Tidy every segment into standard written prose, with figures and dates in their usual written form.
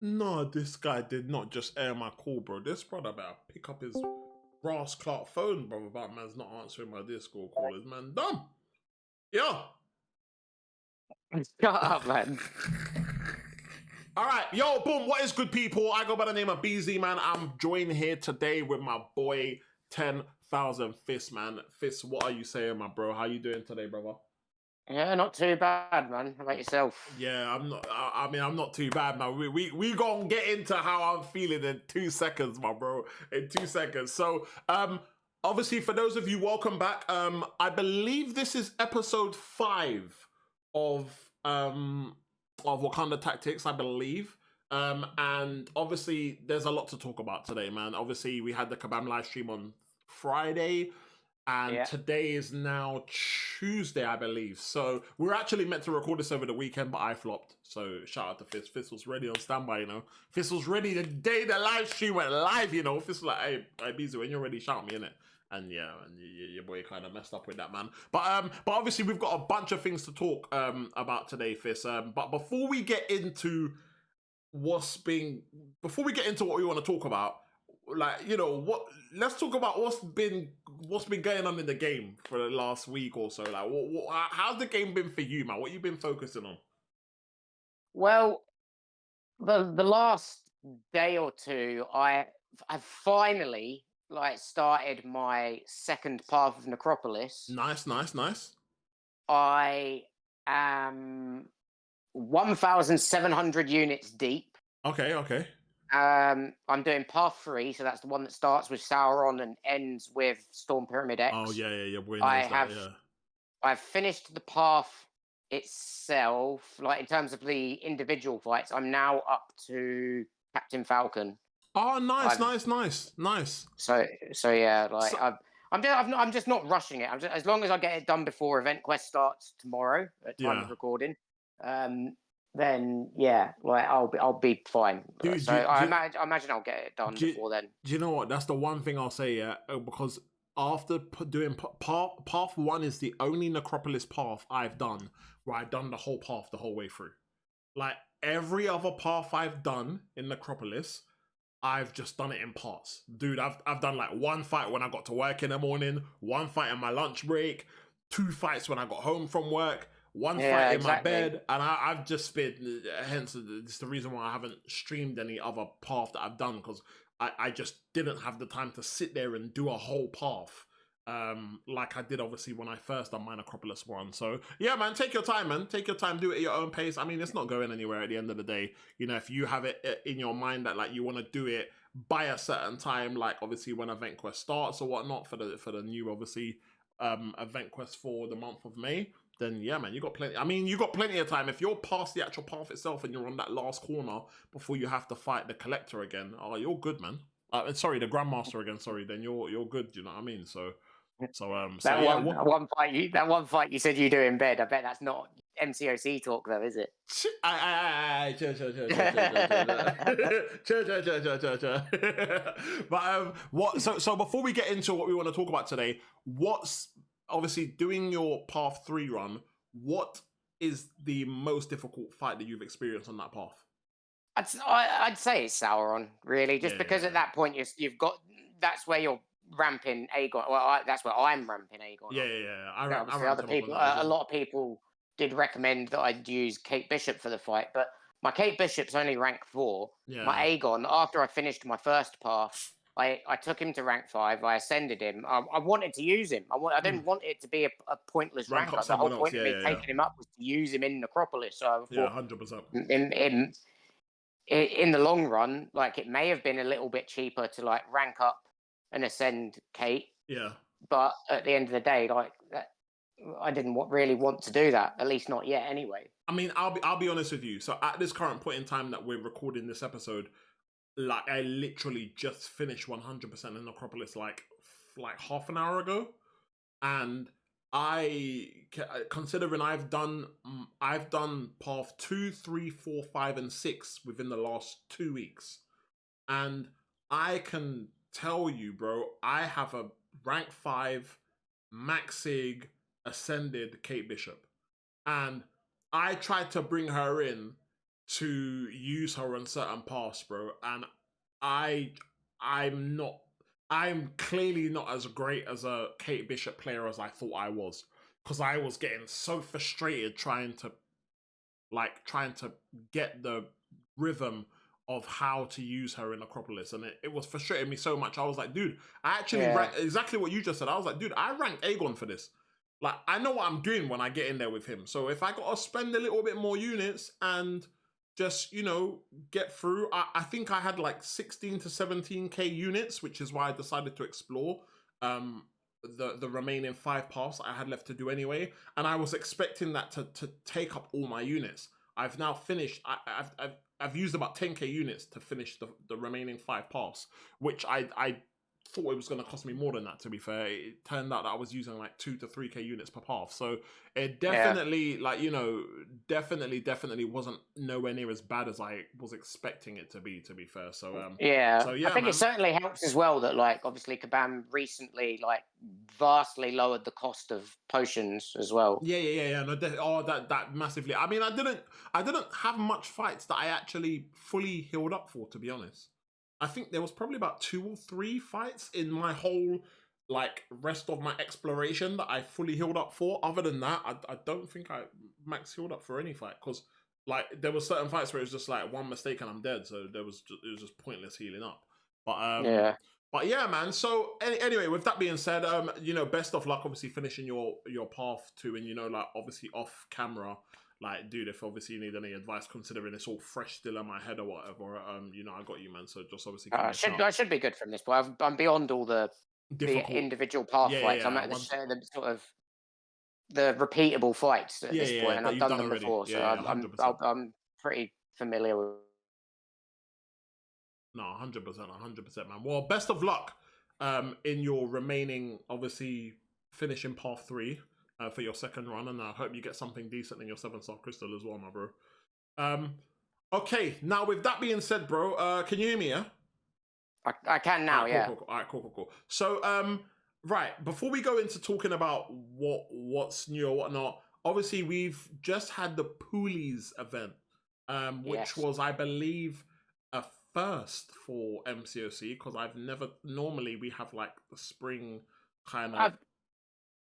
No, this guy did not just air my call, bro. This brother better pick up his brass Clark phone, bro. About man's not answering my Discord callers, man. Dumb. Yeah. Shut up, man. All right, yo, boom. What is good, people? I go by the name of Beezy, man. I'm joined here today with my boy 10,000 Fist, man. Fist, what are you saying, my bro? How you doing today, brother? Yeah, not too bad, man. How about yourself? Yeah, I'm not. I mean, I'm not too bad, man. We gonna get into how I'm feeling in 2 seconds, my bro. In 2 seconds. So, obviously, for those of you, welcome back. I believe this is episode 5 of Wakanda Tactics, I believe. And obviously, there's a lot to talk about today, man. Obviously, we had the Kabam live stream on Friday. And today is now Tuesday, I believe. So we're actually meant to record this over the weekend, but I flopped. So shout out to Fist. Fist was ready on standby, you know. Fist was ready the day the live stream went live, you know. Fist was like, hey, Beezy, when you're ready, shout me, innit? And yeah, and your boy kind of messed up with that, man. But obviously we've got a bunch of things to talk about today, Fist. But before we get into before we get into what we want to talk about, like, you know, let's talk about what's been going on in the game for the last week or so. Like, how's the game been for you, man? What you been focusing on? Well, the last day or two, I've finally started my second path of Necropolis. Nice. I am 1,700 units deep. Okay. I'm doing path 3, so that's the one that starts with Sauron and ends with Storm Pyramid X. Oh yeah. I've finished the path itself, like in terms of the individual fights. I'm now up to Captain Falcon. Oh, nice. So yeah, like I'm just not rushing it. As long as I get it done before Event Quest starts tomorrow at time of recording. Then yeah, like I'll be fine. Dude, I imagine I'll get it done before then. Do you know what? That's the one thing I'll say, yeah, because after doing path 1 is the only Necropolis path I've done where I've done the whole path the whole way through. Like every other path I've done in Necropolis, I've just done it in parts. Dude, I've done like one fight when I got to work in the morning, one fight in my lunch break, 2 fights when I got home from work, one fight in my bed, and I've just been, hence it's the reason why I haven't streamed any other path that I've done, because I just didn't have the time to sit there and do a whole path like I did obviously when I first done my Necropolis one. So yeah, man, take your time, man. Take your time, do it at your own pace. I mean, it's not going anywhere at the end of the day. You know, if you have it in your mind that like you want to do it by a certain time, like obviously when Event Quest starts or whatnot for the new obviously Event Quest for the month of May, then yeah, man, you got plenty. I mean, you got plenty of time. If you're past the actual path itself and you're on that last corner before you have to fight the Collector again, oh, you're good, man. Sorry, the Grandmaster again. Sorry, then you're good. You know what I mean? One fight you said you do in bed. I bet that's not MCOC talk though, is it? But what? So before we get into what we want to talk about today, what's obviously doing your path 3 run? What is the most difficult fight that you've experienced on that path? I'd say it's Sauron, really, just because at that point you've got, that's where you're ramping Aegon. Well, that's where I'm ramping Aegon. Yeah. Obviously, other people, a lot of people did recommend that I'd use Kate Bishop for the fight, but my Kate Bishop's only rank 4. Yeah. My Aegon, after I finished my first path, I took him to rank 5. I ascended him. I wanted to use him. I didn't want it to be a pointless rank up. The whole point of me taking him up was to use him in Necropolis. So I thought, 100%. In the long run, like it may have been a little bit cheaper to like rank up and ascend Kate. Yeah. But at the end of the day, like that, I didn't really want to do that. At least not yet, anyway. I mean, I'll be honest with you. So at this current point in time that we're recording this episode, like I literally just finished 100% in Necropolis like half an hour ago, and considering I've done path 2, 3, 4, 5, and 6 within the last 2 weeks, and I can tell you, bro, I have a rank 5 Maxig ascended Kate Bishop, and I tried to bring her in to use her on certain paths, bro. And I I'm not I'm clearly not as great as a Kate Bishop player as I thought I was. Because I was getting so frustrated trying to get the rhythm of how to use her in Acropolis, and it was frustrating me so much. I was like, dude, I actually rank exactly what you just said. I was like, dude, I ranked Aegon for this. Like, I know what I'm doing when I get in there with him. So if I gotta spend a little bit more units and just, get through, I think I had like 16 to 17k units, which is why I decided to explore the remaining 5 paths I had left to do anyway. And I was expecting that to take up all my units. I've now finished. I've used about 10k units to finish the remaining 5 paths, which I thought it was going to cost me more than that. To be fair, it turned out that I was using like 2 to 3k units per path, so it definitely, definitely wasn't nowhere near as bad as I was expecting it to be. To be fair, so I think man. it certainly helps as well that like obviously Kabam recently like vastly lowered the cost of potions as well. Yeah. No, that massively. I mean, I didn't have much fights that I actually fully healed up for, to be honest. I think there was probably about 2 or 3 fights in my whole like rest of my exploration that I fully healed up for. Other than that, I don't think I max healed up for any fight, because like there were certain fights where it was just like one mistake and I'm dead. So it was just pointless healing up. But But yeah, man. So anyway, with that being said, best of luck. Obviously, finishing your path to, and like obviously off camera, like, dude, if obviously you need any advice, considering it's all fresh still in my head or whatever, I got you, man. So just obviously give me a shout. I should be good from this point. I'm beyond all the Difficult. individual path fights. I'm at the sort of the repeatable fights at this point, and I've done them already before, so I'm pretty familiar with. No, 100%, 100%, man. Well, best of luck in your remaining, obviously, finishing path 3 for your second run, and I hope you get something decent in your 7-star crystal as well, my bro. Okay, now with that being said, bro, can you hear me, yeah? I can now, yeah. Cool. All right, cool. So, right, before we go into talking about what's new or whatnot, obviously we've just had the Poolies event, which was, I believe, a first for MCOC, because I've never, normally we have like the spring kind of.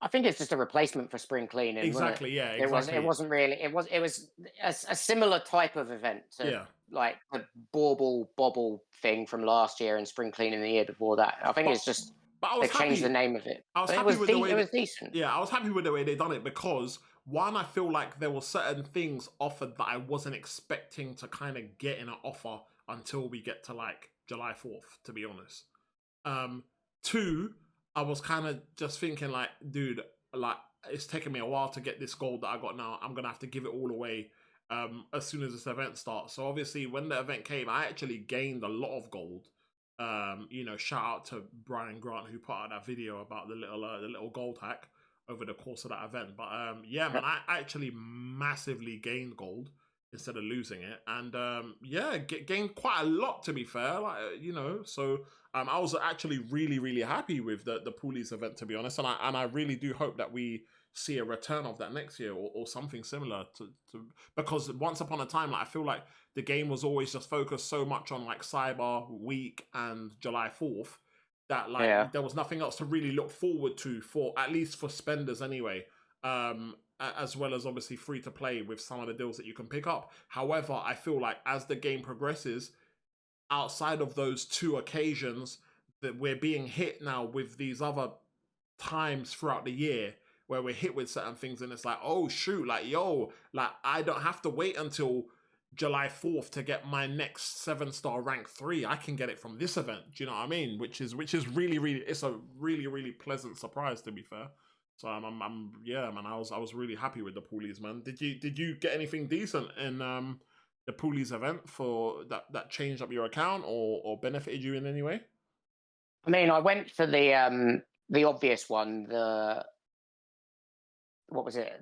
I think it's just a replacement for spring cleaning. Exactly, yeah, exactly. It wasn't really. It was a similar type of event to like the bobble thing from last year and spring cleaning the year before that. I think it's just they changed the name of it. I was happy with the way it was decent. Yeah, I was happy with the way they done it, because one, I feel like there were certain things offered that I wasn't expecting to kind of get in an offer until we get to like July 4th, to be honest. 2, I was kind of just thinking like, dude, like it's taken me a while to get this gold that I got now. I'm gonna have to give it all away as soon as this event starts. So obviously, when the event came, I actually gained a lot of gold. Shout out to Brian Grant, who put out that video about the little gold hack over the course of that event. But yeah, man, I actually massively gained gold instead of losing it, and gained quite a lot, to be fair. Like, so I was actually really happy with the Poolies event, to be honest, and I really do hope that we see a return of that next year, or something similar to because once upon a time, like, I feel like the game was always just focused so much on like Cyber Week and July 4th that like there was nothing else to really look forward to, for at least for spenders anyway. As well as obviously free to play with some of the deals that you can pick up. However, I feel like as the game progresses, outside of those 2 occasions, that we're being hit now with these other times throughout the year where we're hit with certain things, and it's like, oh shoot, like, yo, like I don't have to wait until July 4th to get my next 7-star rank 3. I can get it from this event. Do you know what I mean? Which is really, it's a really pleasant surprise, to be fair. So yeah, man, I was really happy with the Poolies, man. Did you get anything decent in the Poolies event for that changed up your account or benefited you in any way? I mean, I went for the obvious one. What was it?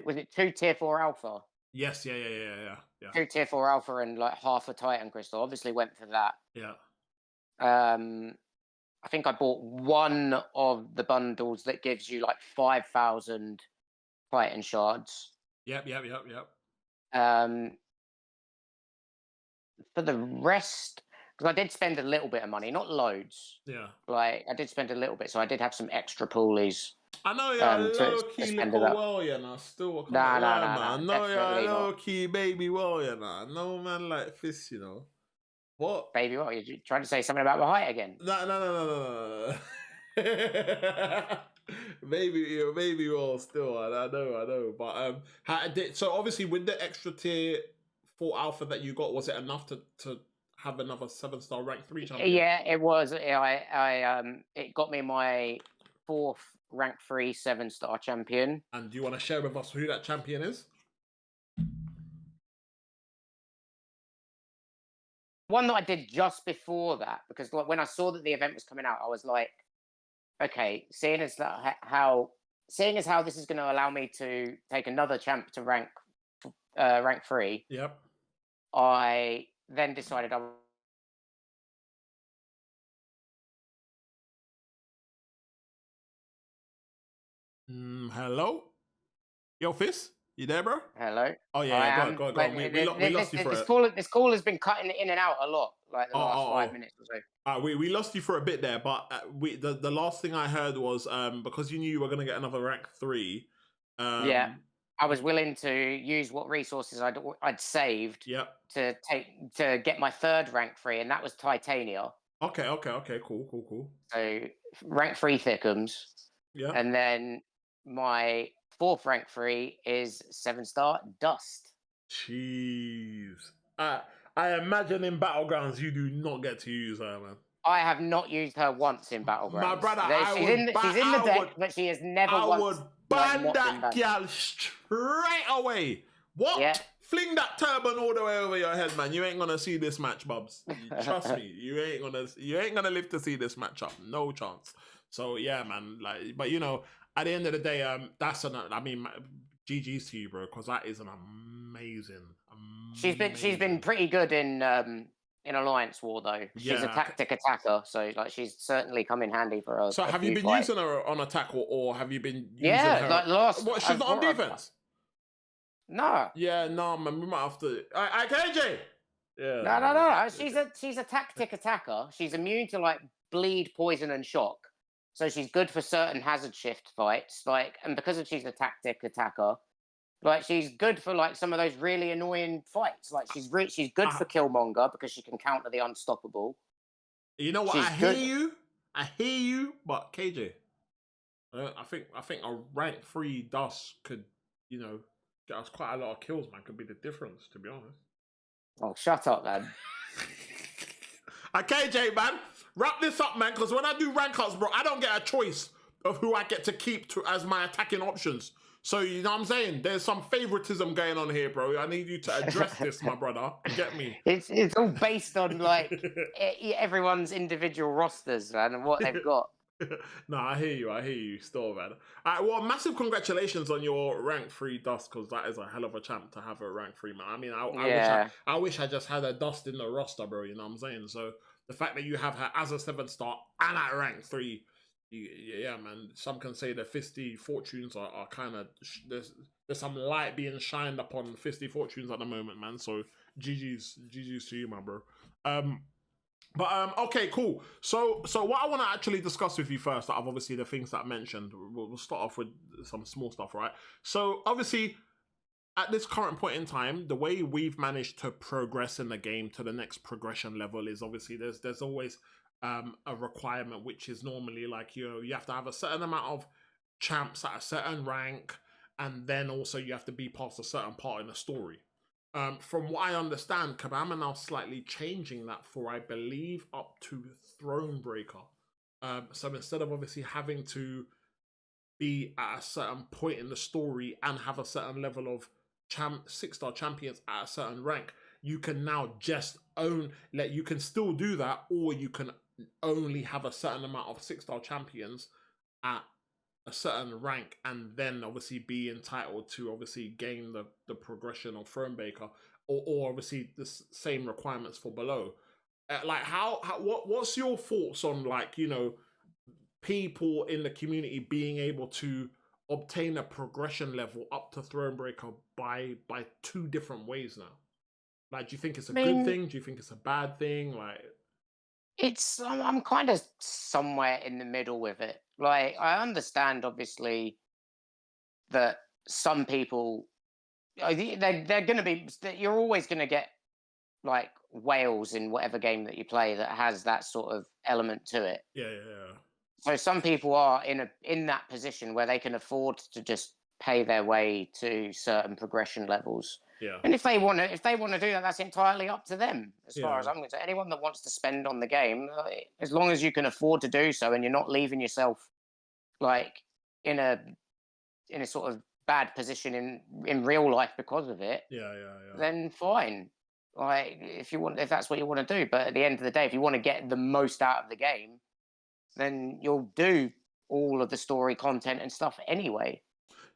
Was it 2 tier 4 alpha? Yes, yeah. 2 tier 4 alpha and like half a Titan crystal. Obviously went for that. Yeah. I think I bought one of the bundles that gives you like 5,000 Titan shards. Yep. for the rest, because I did spend a little bit of money, not loads. Yeah. Like I did spend a little bit, so I did have some extra poolies. I know you're a To low key spend it little up. warrior now. Still, I Nah, cannot nah, lie, nah, man. I nah, know you're a definitely low not. key baby warrior now. No man like this, you know. What? Baby, what? Are you trying to say something about my height again? No, no, no, no, no, no. Maybe all still. I know. But so obviously with the extra tier 4 alpha that you got, was it enough to have another 7-star rank 3 champion? Yeah, it was. It got me my 4th rank 3 7-star champion. And do you want to share with us who that champion is? One that I did just before that, because like when I saw that the event was coming out, I was like, okay, seeing as how this is going to allow me to take another champ to rank 3. Yep. I then decided Hello? Yo, Fizz? You there, bro? Hello. Oh, yeah, go on. We lost you for this it. this call has been cutting in and out a lot, like the last 5 minutes or so. We lost you for a bit there, but the last thing I heard was because you knew you were going to get another rank 3. Yeah, I was willing to use what resources I'd saved to get my 3rd rank 3, and that was Titania. Okay, cool. So rank 3 thickums. Yeah. And then my 4th rank 3 is 7-star Dust. Jeez. I imagine in Battlegrounds you do not get to use her, man. I have not used her once in Battlegrounds. My brother, she's in the deck, but she has never once. I would ban that gal straight away. What? Yeah. Fling that turban all the way over your head, man. You ain't gonna see this match, Bubs. Trust me, you ain't gonna live to see this match up. No chance. So yeah, man. Like, but you know, at the end of the day, GG's to you, bro, because that is an amazing. She's been pretty good in Alliance War though. She's a tactic attacker, so like she's certainly come in handy for us. So have you been using her on attack, or have you been using her? Like last. What? She's not on defense. No. Yeah, no, man. We might have to. KJ. Yeah. No. She's a tactic attacker. She's immune to like bleed, poison, and shock. So she's good for certain hazard shift fights. Like, and because she's a tactic attacker, like she's good for like some of those really annoying fights. Like she's good for Killmonger because she can counter the unstoppable. You know what? I hear you, but KJ, I think a rank 3 Dust could, you know, get us quite a lot of kills, man. Could be the difference, to be honest. Oh, shut up, man. KJ, man, wrap this up, man, because when I do rank ups, bro, I don't get a choice of who I get to keep as my attacking options. So, you know what I'm saying? There's some favoritism going on here, bro. I need you to address this, my brother. Get me? It's all based on, like, everyone's individual rosters, man, and what they've got. No, I hear you still, man. All right, well, massive congratulations on your rank 3 Dust, because that is a hell of a champ to have a rank 3, man. I mean, I wish I just had a Dust in the roster, bro, you know what I'm saying? So, the fact that you have her as a 7-star and at rank 3, yeah, man. Some can say the Fisty Fortunes are kind of there's some light being shined upon Fisty Fortunes at the moment, man. So GG's to you, my bro. Okay, cool. So what I want to actually discuss with you first, out of obviously the things that I mentioned, we'll start off with some small stuff, right? So obviously, at this current point in time, the way we've managed to progress in the game to the next progression level is obviously there's always a requirement, which is normally like, you know, you have to have a certain amount of champs at a certain rank, and then also you have to be past a certain part in the story. From what I understand, Kabam are now slightly changing that for, I believe, up to Thronebreaker. So instead of obviously having to be at a certain point in the story and have a certain level of 6-star champions at a certain rank, you can now just you can still do that, or you can only have a certain amount of 6-star champions at a certain rank, and then obviously be entitled to obviously gain the progression of Thronebreaker, or obviously the same requirements for below. Like what's your thoughts on, like, you know, people in the community being able to obtain a progression level up to Thronebreaker by 2 different ways now? Like, do you think it's a good thing? Do you think it's a bad thing? Like, I'm kind of somewhere in the middle with it. Like, I understand obviously that some people they're going to be you're always going to get like whales in whatever game that you play that has that sort of element to it. yeah, yeah, So some people are in that position where they can afford to just pay their way to certain progression levels. yeah, And if they want to do that, that's entirely up to them. As far as yeah, I'm concerned, anyone that wants to spend on the game, as long as you can afford to do so, and you're not leaving yourself like in a sort of bad position in real life because of it, yeah, yeah, yeah. then fine. Like if that's what you want to do. But at the end of the day, if you want to get the most out of the game, then you'll do all of the story content and stuff anyway.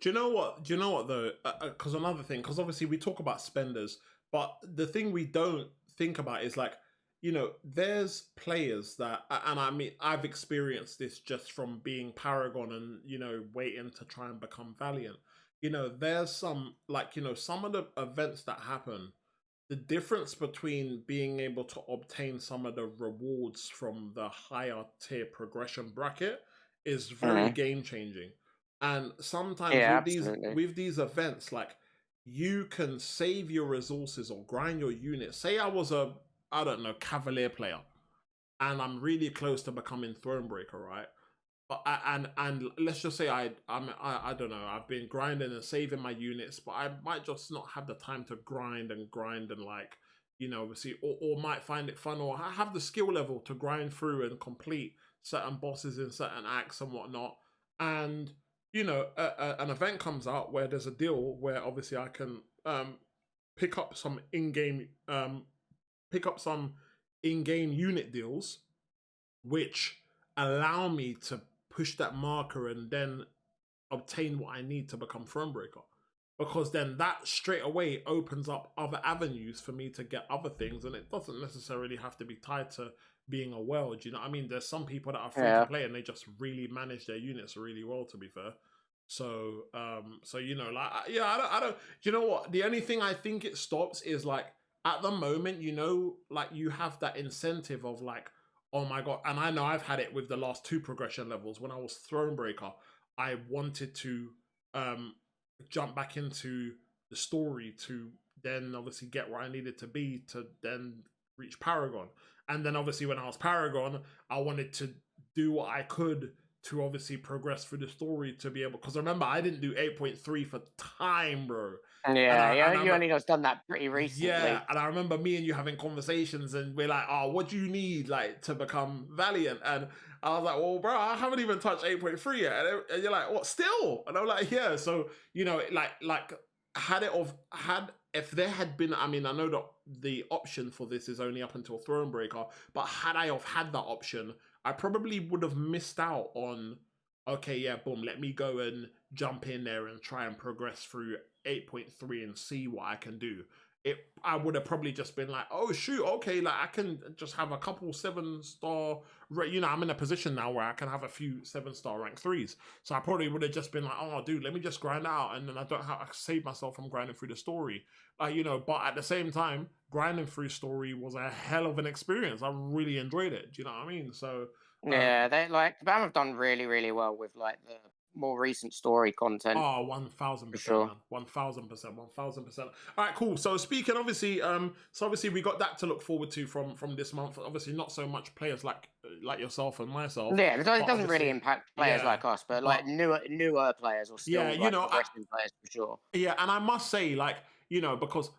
Do you know what? Do you know what though? Because another thing, because obviously we talk about spenders, but the thing we don't think about is like, there's players that, and I mean, I've experienced this just from being Paragon and waiting to try and become Valiant. There's some like some of the events that happen. The difference between being able to obtain some of the rewards from the higher tier progression bracket is very Mm-hmm. game changing. And sometimes Yeah, with these absolutely. with these events, like you can save your resources or grind your units. Say I was a, I don't know, Cavalier player, and I'm really close to becoming Thronebreaker, right? But and let's just say I don't know, I've been grinding and saving my units, but I might just not have the time to grind and like obviously, or might find it fun, or have the skill level to grind through and complete certain bosses in certain acts and whatnot. And an event comes out where there's a deal where obviously I can pick up some in-game pick up some in-game unit deals, which allow me to push that marker and then obtain what I need to become Thronebreaker. Because then that straight away opens up other avenues for me to get other things, and it doesn't necessarily have to be tied to being a world. You know what I mean? There's some people that are free to Yeah. play and they just really manage their units really well, to be fair. So, like, yeah, I don't. Do you know what? The only thing I think it stops is like at the moment, like you have that incentive of like, oh my god, and I know I've had it with the last two progression levels. When I was Thronebreaker, I wanted to jump back into the story to then obviously get where I needed to be to then reach Paragon. And then obviously when I was Paragon, I wanted to do what I could to obviously progress through the story to be able, because remember I didn't do 8.3 for time, bro. And Yeah, I you only just done that pretty yeah, recently. and I remember me and you having conversations, and we're like, "Oh, what do you need like to become Valiant?" And I was like, "Well, bro, I haven't even touched 8.3 yet." And you're like, "What? Still?" And I'm like, "Yeah." So like had if there had been, I mean, I know that the option for this is only up until Thronebreaker, but had I have had that option, I probably would have missed out on. Okay, yeah, boom. Let me go and jump in there and try and progress through 8.3 and see what I can do. I would have probably just been like, oh shoot, okay, like I can just have a couple 7-star, I'm in a position now where I can have a few 7-star rank 3s. So I probably would have just been like, oh dude, let me just grind out, and then I don't have to save myself from grinding through the story. But at the same time, grinding through story was a hell of an experience. I really enjoyed it. Do you know what I mean? So Yeah, they like BAM have done really, really well with like the more recent story content oh, for 1000%, sure. man. 1000%, 1000%. All right, cool. So speaking, obviously, we got that to look forward to from this month. Obviously, not so much players like yourself and myself, Yeah, it but doesn't really obviously, impact players yeah, like us, but like but newer players or yeah, still like progressing players for sure. yeah, and I must say, like, because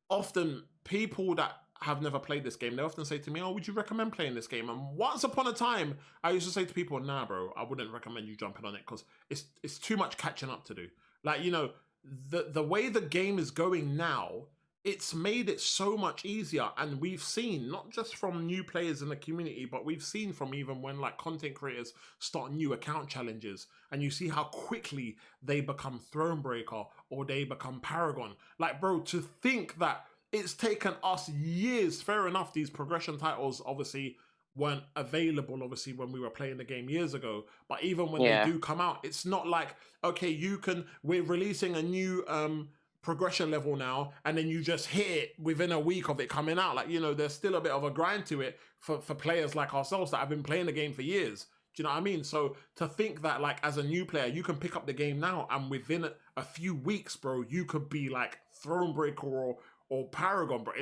often people that have never played this game, they often say to me, "Oh, would you recommend playing this game?" And once upon a time, I used to say to people, "Nah, bro, I wouldn't recommend you jumping on it because it's too much catching up to do." Like, the way the game is going now, it's made it so much easier, and we've seen not just from new players in the community, but we've seen from even when like content creators start new account challenges, and you see how quickly they become Thronebreaker or they become Paragon. Like, bro, to think that it's taken us years, fair enough, these progression titles obviously weren't available, obviously, when we were playing the game years ago. But even when they Yeah, do come out, it's not like, okay, we're releasing a new progression level now, and then you just hit it within a week of it coming out. Like, there's still a bit of a grind to it for players like ourselves that have been playing the game for years. Do you know what I mean? So to think that, like, as a new player, you can pick up the game now, and within a few weeks, bro, you could be like Thronebreaker or Paragon, bro.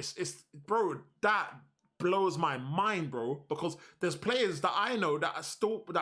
Bro, that blows my mind, bro, because there's players that I know that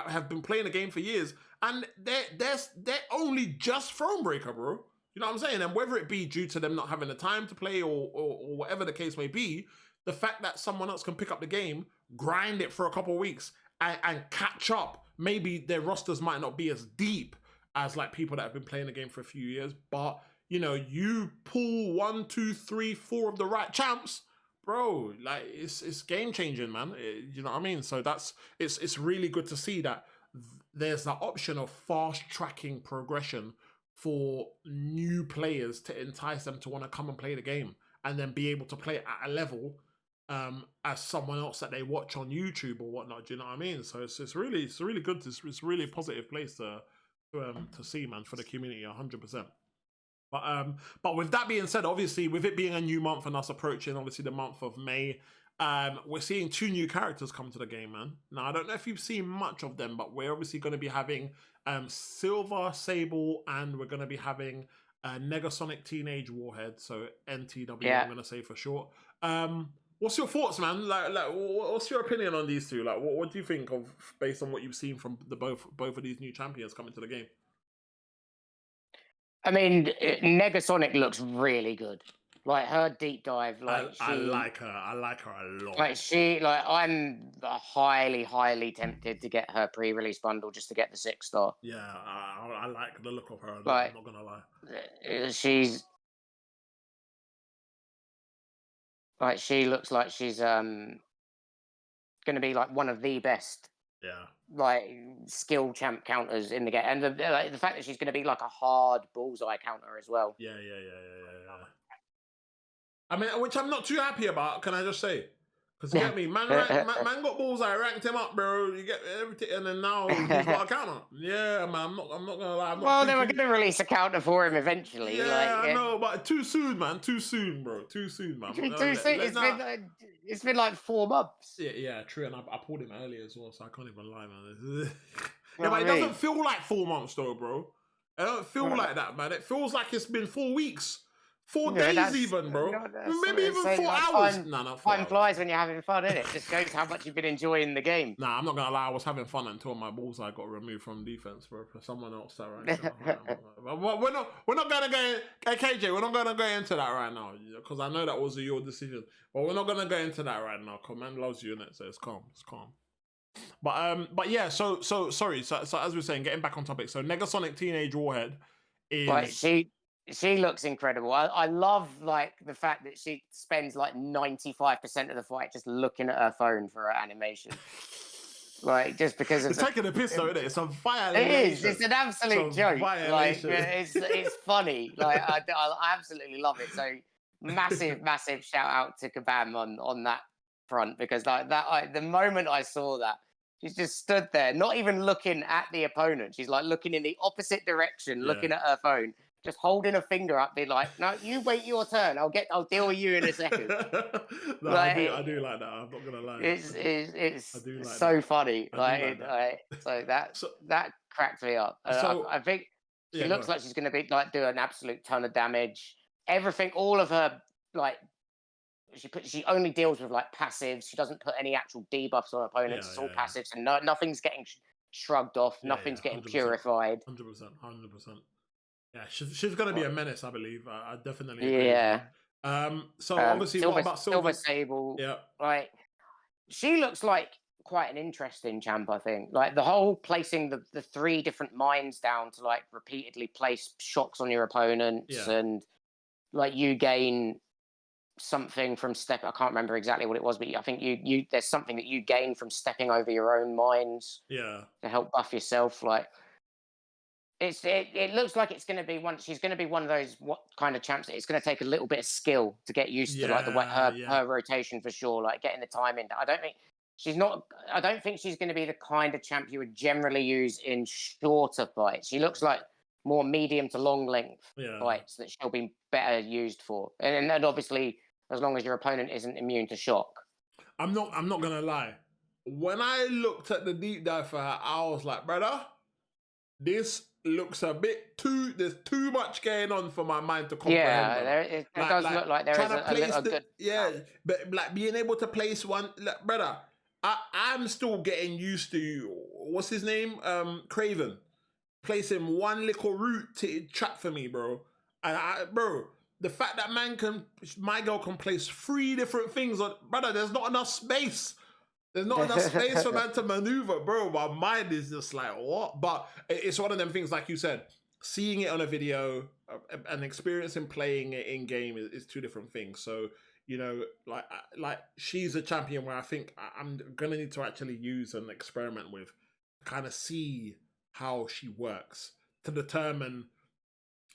have been playing the game for years, and they're only just Thronebreaker, bro. You know what I'm saying? And whether it be due to them not having the time to play or whatever the case may be, the fact that someone else can pick up the game, grind it for a couple of weeks, and catch up. Maybe their rosters might not be as deep as like people that have been playing the game for a few years, but you pull 1, 2, 3, 4 of the right champs, bro. Like it's game changing, man. You know what I mean? So it's really good to see that there's that option of fast tracking progression for new players to entice them to want to come and play the game, and then be able to play it at a level as someone else that they watch on YouTube or whatnot. Do you know what I mean? So it's really good. It's really a positive place to see, man, for the community, 100%. But with that being said, obviously with it being a new month and us approaching obviously the month of May, we're seeing 2 new characters come to the game, man. Now I don't know if you've seen much of them, but we're obviously going to be having Silver Sable, and we're going to be having Negasonic Teenage Warhead, so NTW. I'm going to say for short. What's your thoughts, man? Like, what's your opinion on these two? Like, what do you think of based on what you've seen from both of these new champions coming to the game? I mean, Negasonic looks really good. Like her deep dive, I like her. I like her a lot. I'm highly, highly tempted to get her pre-release bundle just to get the 6-star. Yeah, I like the look of her. I'm not gonna lie. She looks like she's gonna be like one of the best. Yeah. Like skill champ counters in the game, and the fact that she's gonna be like a hard bullseye counter as well. Yeah. I mean, which I'm not too happy about, can I just say? Because you get me, man got bullseye, ranked him up, bro. You get everything, and then now he's got a counter. Yeah, man, I'm not gonna lie. Well, they were gonna release a counter for him eventually. Yeah, I know, but too soon, man. Too soon, bro. Too soon, man. Too soon. It's been like 4 months. Yeah, true. And I pulled him earlier as well, so I can't even lie, man. Yeah, but it doesn't feel like 4 months though, bro. It don't feel like that, man. It feels like it's been 4 weeks. 4 days even, bro. Maybe even 4 hours. Time flies when you're having fun, innit? It just shows how much you've been enjoying the game. Nah, I'm not gonna lie. I was having fun until my bullseye got removed from defense, bro. For someone else that we're not gonna go. KJ, we're not gonna go into that right now because I know that was your decision. But we're not gonna go into that right now. Cause man loves you, innit? So it's calm. It's calm. But yeah. So sorry. So as we were saying, getting back on topic. So Negasonic Teenage Warhead is. She looks incredible. I love like the fact that she spends like 95% of the fight just looking at her phone for her animation. Like just because it's taking a piss though, isn't it? It's a violation. It is. It's an absolute joke. Like it's funny. Like I absolutely love it. So massive shout out to Kabam on that front, because like that the moment I saw that, she's just stood there, not even looking at the opponent. She's like looking in the opposite direction, looking at her phone. Just holding a finger up, be like, "No, you wait your turn. I'll deal with you in a second." No, like, I do like that. I'm not gonna lie. It's like so that. Funny. So that cracked me up. I think she looks like she's gonna be like do an absolute ton of damage. Everything, all of her like, she only deals with like passives. She doesn't put any actual debuffs on opponents. It's all passives, and nothing's getting shrugged off. Nothing's getting purified. 100%. Yeah, she's going to be a menace, I believe. I definitely agree. Yeah. So obviously, what about Silver Sable? Yeah. Like, she looks like quite an interesting champ, I think. Like the whole placing the 3 different mines down to like repeatedly place shocks on your opponents, and like you gain something from step. I can't remember exactly what it was, but I think you there's something that you gain from stepping over your own mines. Yeah. To help buff yourself, like. It looks like it's going to be one. She's going to be one of those kind of champs that it's going to take a little bit of skill to get used to, like the way her rotation for sure, like getting the timing. I don't think she's going to be the kind of champ you would generally use in shorter fights. She looks like more medium to long length Yeah. fights that she'll be better used for. And then obviously, as long as your opponent isn't immune to shock. I'm not gonna lie. When I looked at the deep dive for her, I was like, brother, this looks a bit too. There's too much going on for my mind to comprehend, Yeah, brother. it does look like there trying is to place a good. but like being able to place one, like, brother. I'm still getting used to what's his name, Craven, placing one little root to trap for me, bro. And bro, the fact that my girl can place 3 different things on, brother. There's not enough space. There's not enough space for man to maneuver, bro. My mind is just like, what? But it's one of them things, like you said, seeing it on a video and experiencing playing it in game is 2 different things. So, you know, like she's a champion where I think I'm gonna need to actually use and experiment with, kind of see how she works to determine.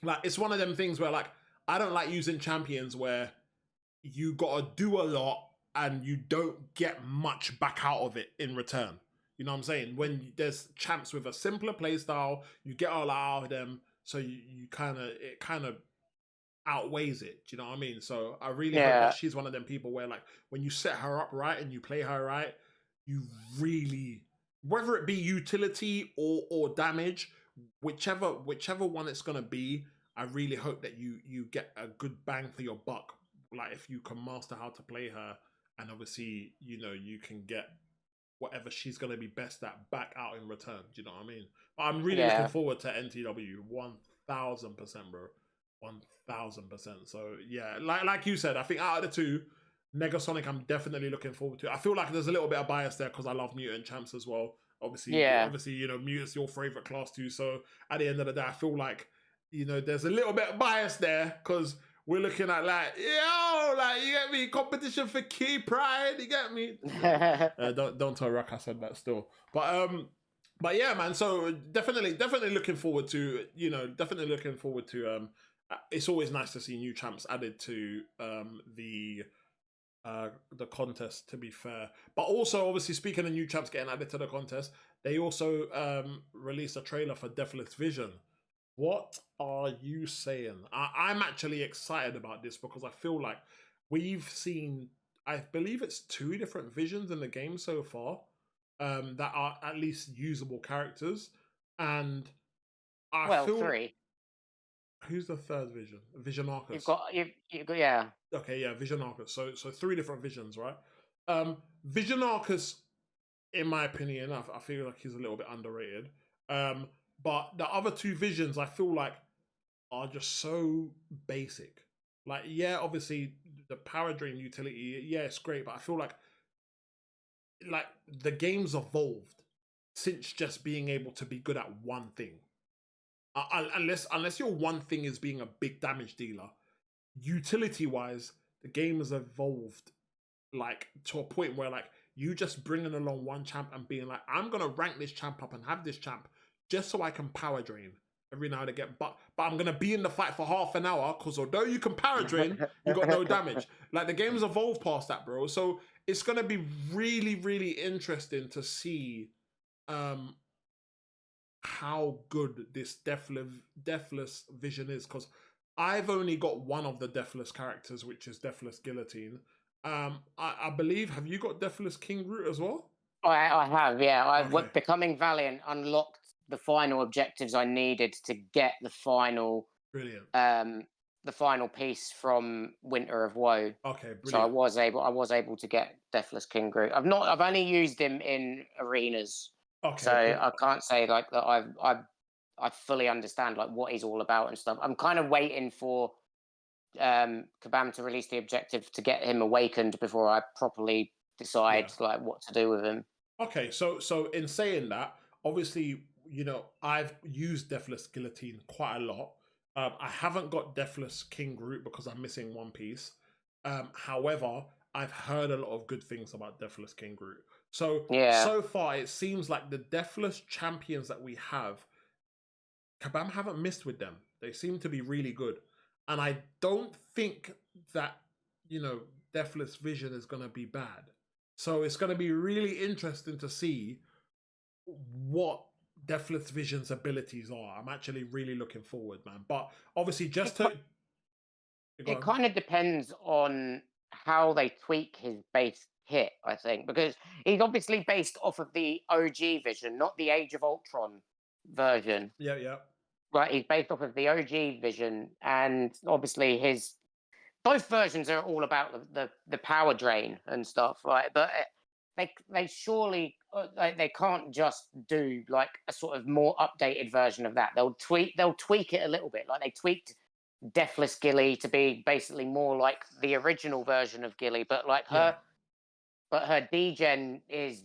Like, it's one of them things where, like, I don't like using champions where you gotta do a lot and you don't get much back out of it in return. You know what I'm saying? When there's champs with a simpler playstyle, you get all out of them, so it kind of outweighs it. Do you know what I mean? So I really hope that she's one of them people where, like, when you set her up right and you play her right, you really, whether it be utility or damage, whichever one it's gonna be, I really hope that you get a good bang for your buck. Like, if you can master how to play her, and obviously, you know, you can get whatever she's going to be best at back out in return. Do you know what I mean? But I'm really looking forward to NTW 1000%, bro. 1000%. So yeah, like you said, I think out of the 2, Negasonic, I'm definitely looking forward to. I feel like there's a little bit of bias there because I love mutant champs as well. Obviously, you know, mutant's your favorite class too. So at the end of the day, I feel like, you know, there's a little bit of bias there because we're looking at, like, yo, like, you get me, competition for key pride, you get me. Don't tell Rock I said that still, but yeah, man. So definitely looking forward to, you know, it's always nice to see new champs added to the contest, to be fair. But also, obviously, speaking of new champs getting added to the contest, they also released a trailer for Deathless Vision. What are you saying? I'm actually excited about this because I feel like we've seen, I believe it's 2 different visions in the game so far, that are at least usable characters. And I feel 3. Who's the 3rd vision? Vision Arcus. You've got, yeah. Okay, yeah, Vision Arcus. So 3 different visions, right? Vision Arcus, in my opinion, I feel like he's a little bit underrated. But the other 2 visions, I feel like, are just so basic. Like, yeah, obviously the power drain utility, yeah, it's great, but I feel like the game's evolved since just being able to be good at one thing. Unless your one thing is being a big damage dealer, utility wise, the game has evolved, like, to a point where, like, you just bringing along one champ and being like, I'm gonna rank this champ up and have this champ just so I can power drain every now and again. But I'm gonna be in the fight for half an hour because although you can power drain, you got no damage. Like, the game's evolved past that, bro. So it's gonna be really, really interesting to see how good this Deathless Vision is, because I've only got one of the Deathless characters, which is Deathless Guillotine. I believe, have you got Deathless King Root as well? I have, yeah. Becoming Valiant unlocked the final objectives I needed to get the final, brilliant, the final piece from Winter of Woe. Okay, brilliant. So I was able to get Deathless King Groot. I've only used him in arenas. Okay, so I can't say like that I fully understand like what he's all about and stuff. I'm kind of waiting for Kabam to release the objective to get him awakened before I properly decide like what to do with him. Okay, so in saying that, obviously, you know, I've used Deathless Guillotine quite a lot. I haven't got Deathless King Groot because I'm missing one piece. However, I've heard a lot of good things about Deathless King Groot. So so far, it seems like the Deathless champions that we have, Kabam haven't missed with them. They seem to be really good. And I don't think that, you know, Deathless Vision is going to be bad. So it's going to be really interesting to see what Deathless Vision's abilities are. I'm actually really looking forward, man. But obviously, just to it kind of depends on how they tweak his base kit, I think, because he's obviously based off of the OG Vision, not the Age of Ultron version. Yeah, yeah. Right, he's based off of the OG Vision, and obviously both versions are all about the power drain and stuff, right? But they surely they can't just do like a sort of more updated version of that. They'll tweak it a little bit, like they tweaked Deathless Gilly to be basically more like the original version of Gilly, but like her degen is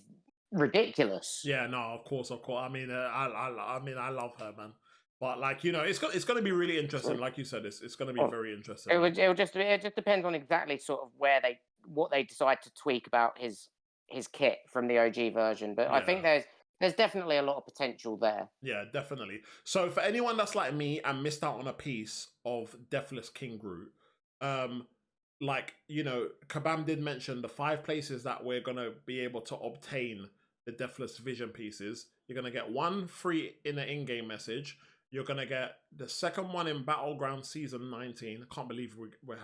ridiculous. Yeah, no, of course. I mean, I love her, man. But like, you know, it's going to be really interesting. Like you said, it's going to be very interesting. It just depends on exactly sort of what they decide to tweak about his kit from the OG version. But I think there's definitely a lot of potential there. Yeah, definitely. So for anyone that's like me and missed out on a piece of Deathless King Groot, like, you know, Kabam did mention the 5 places that we're going to be able to obtain the Deathless Vision pieces. You're going to get 1 free in an in-game message. You're going to get the second one in Battleground Season 19. I can't believe we've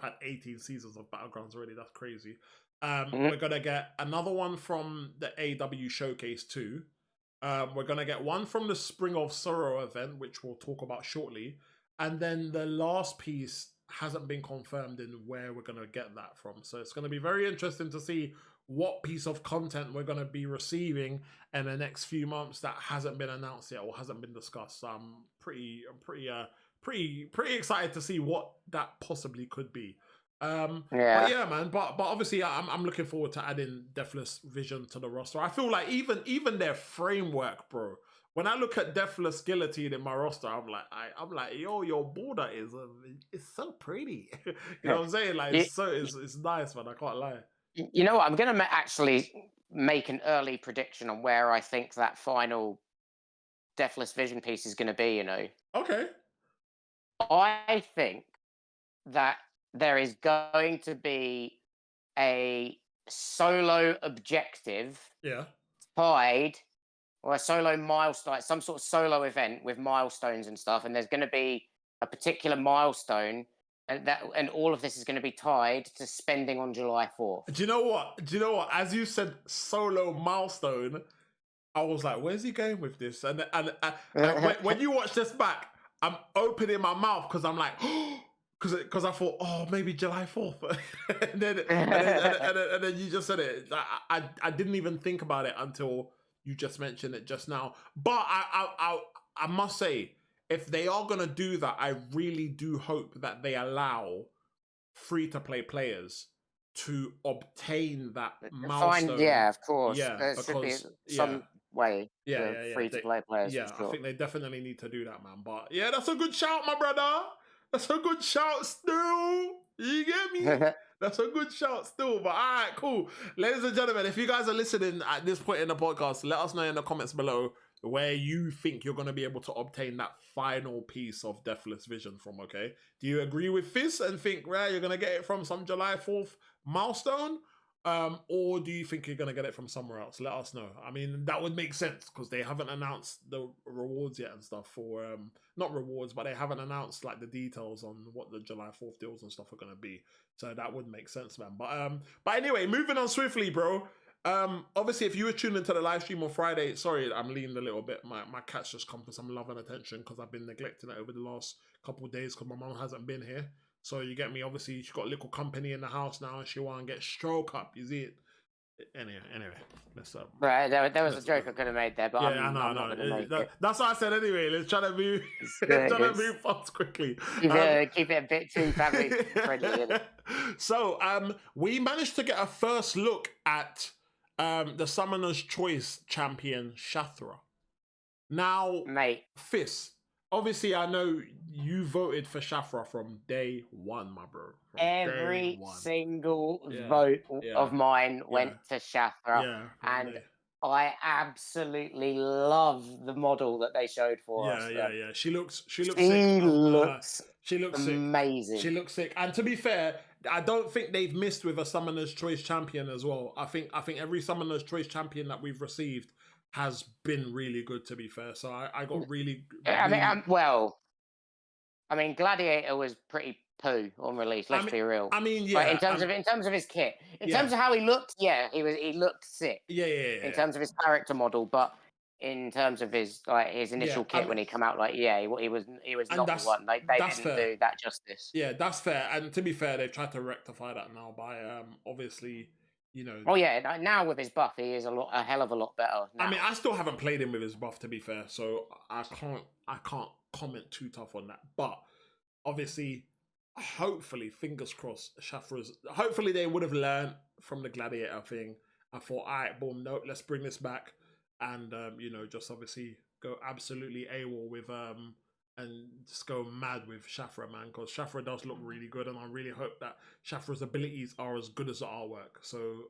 had 18 seasons of Battlegrounds already. That's crazy. We're going to get another one from the AW Showcase 2. We're going to get 1 from the Spring of Sorrow event, which we'll talk about shortly. And then the last piece hasn't been confirmed in where we're going to get that from. So it's going to be very interesting to see what piece of content we're going to be receiving in the next few months that hasn't been announced yet or hasn't been discussed. So I'm pretty excited to see what that possibly could be. But yeah, man. But obviously, I'm looking forward to adding Deathless Vision to the roster. I feel like even their framework, bro. When I look at Deathless Guillotine in my roster, I'm like, yo, your border it's so pretty. You know what I'm saying? Like, it's nice, man. I can't lie. You know what? I'm going to actually make an early prediction on where I think that final Deathless Vision piece is going to be, you know. Okay. I think that there is going to be a solo objective tied, or a solo milestone, some sort of solo event with milestones and stuff, and there's going to be a particular milestone, and all of this is going to be tied to spending on July 4th. Do you know what? As you said, solo milestone, I was like, where's he going with this? And when you watch this back, I'm opening my mouth because I'm like, because I thought, oh, maybe July 4th. and then you just said it. I didn't even think about it until you just mentioned it just now. But I must say, if they are going to do that, I really do hope that they allow free-to-play players to obtain that milestone. Yeah, of course. Yeah, there should be some way free-to-play players. Yeah, sure. I think they definitely need to do that, man. But yeah, that's a good shout, my brother. That's a good shout still. You get me? That's a good shout still. But all right, cool. Ladies and gentlemen, if you guys are listening at this point in the podcast, let us know in the comments below where you think you're going to be able to obtain that final piece of Deathless Vision from, okay? Do you agree with Fizz and think, right, you're going to get it from some July 4th milestone? Or do you think you're going to get it from somewhere else? Let us know. I mean, that would make sense because they haven't announced the rewards yet and stuff for, not rewards, but they haven't announced like the details on what the July 4th deals and stuff are going to be. So that would make sense, man. But anyway, moving on swiftly, bro. Obviously, if you were tuning into the live stream on Friday, sorry, I'm leaning a little bit. My cat's just come for some love and attention because I've been neglecting it over the last couple of days because my mom hasn't been here. So you get me. Obviously, she's got a little company in the house now, and she want to get stroke up. You see it? Anyway, let's right. There was a joke I could have made there, but yeah, I'm not gonna make it. That's what I said. Anyway, let's try to move. Move fast quickly. Keep it a bit too family friendly. So, we managed to get a first look at the Summoner's Choice champion Shathra. Now, mate, Fizz. Obviously, I know you voted for Shathra from day one, my bro. Every single vote of mine went to Shathra, and I absolutely love the model that they showed for us. Yeah. She looks sick. She looks amazing. She looks sick. And to be fair, I don't think they've missed with a Summoner's Choice champion as well. I think every Summoner's Choice champion that we've received has been really good, to be fair. So I got really, I mean, really. I mean, Gladiator was pretty poo on release. I Let's mean, be real. I mean, But yeah, in terms of his kit, in yeah, terms of how he looked, yeah, he looked sick yeah, yeah, in yeah, terms of his character model. But in terms of his yeah. initial I kit mean, when he come out, like yeah, he was and not the one. They that's didn't fair. do that justice. Yeah, that's fair. And to be fair, they've tried to rectify that now by obviously, you know. Oh yeah, now with his buff, he is a hell of a lot better I mean, now. I still haven't played him with his buff, to be fair, so I can't comment too tough on that. But obviously, hopefully, fingers crossed, Shafra's. Hopefully, they would have learned from the Gladiator thing. I thought, all right, boom, no, let's bring this back, and just obviously go absolutely AWOL with and just go mad with Shafra, man, because Shafra does look really good, and I really hope that Shafra's abilities are as good as the artwork. So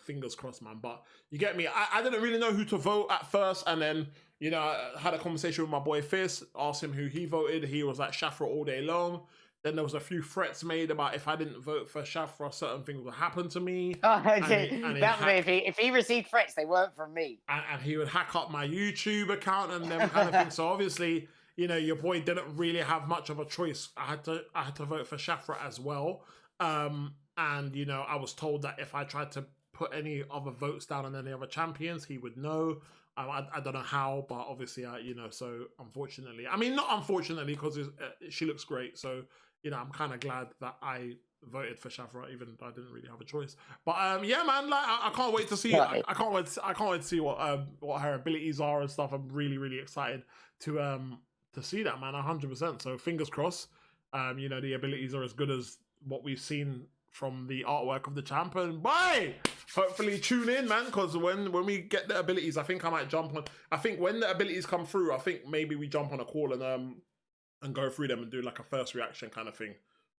fingers crossed, man. But you get me. I didn't really know who to vote at first, and then I had a conversation with my boy Fizz, asked him who he voted. He was like Shafra all day long. Then there was a few threats made about if I didn't vote for Shafra, certain things would happen to me. Oh, And that would be if he received threats, they weren't from me. And he would hack up my YouTube account and them kind of things. So obviously, your boy didn't really have much of a choice. I had to vote for Shafra as well. And I was told that if I tried to put any other votes down on any other champions, he would know. I don't know how, but obviously, so unfortunately, I mean, not unfortunately, because she looks great. So, I'm kind of glad that I voted for Shafra, even though I didn't really have a choice. But yeah, man, like I can't wait to see. I can't wait. I can't wait to see what her abilities are and stuff. I'm really, really excited to see that, man. 100%. So fingers crossed. The abilities are as good as what we've seen from the artwork of the champ. And bye. Hopefully tune in, man, because when we get the abilities, I think I might jump on. I think when the abilities come through, I think maybe we jump on a call and go through them and do like a first reaction kind of thing.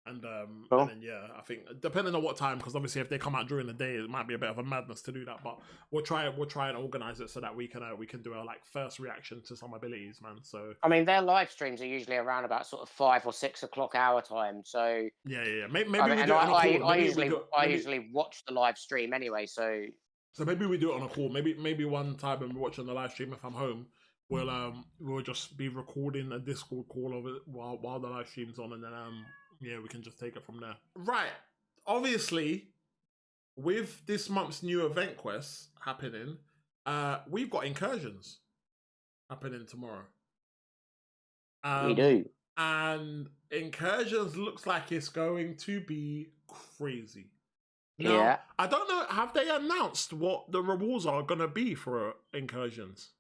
And Cool. then yeah, I think depending on what time, because obviously if they come out during the day, it might be a bit of a madness to do that. But we'll try and organize it so that we can do a like first reaction to some abilities, man. So I mean, their live streams are usually around about sort of 5 or 6 o'clock our time. So yeah. Maybe I mean, we and do it on a call. I usually watch the live stream anyway. So maybe we do it on a call. Maybe one time when we're watching the live stream, if I'm home, we'll just be recording a Discord call of it while the live stream's on, and then yeah, we can just take it from there. Right. Obviously, with this month's new event quests happening, we've got incursions happening tomorrow. we do. And incursions looks like it's going to be crazy. Now, Yeah. I don't know, have they announced what the rewards are going to be for incursions?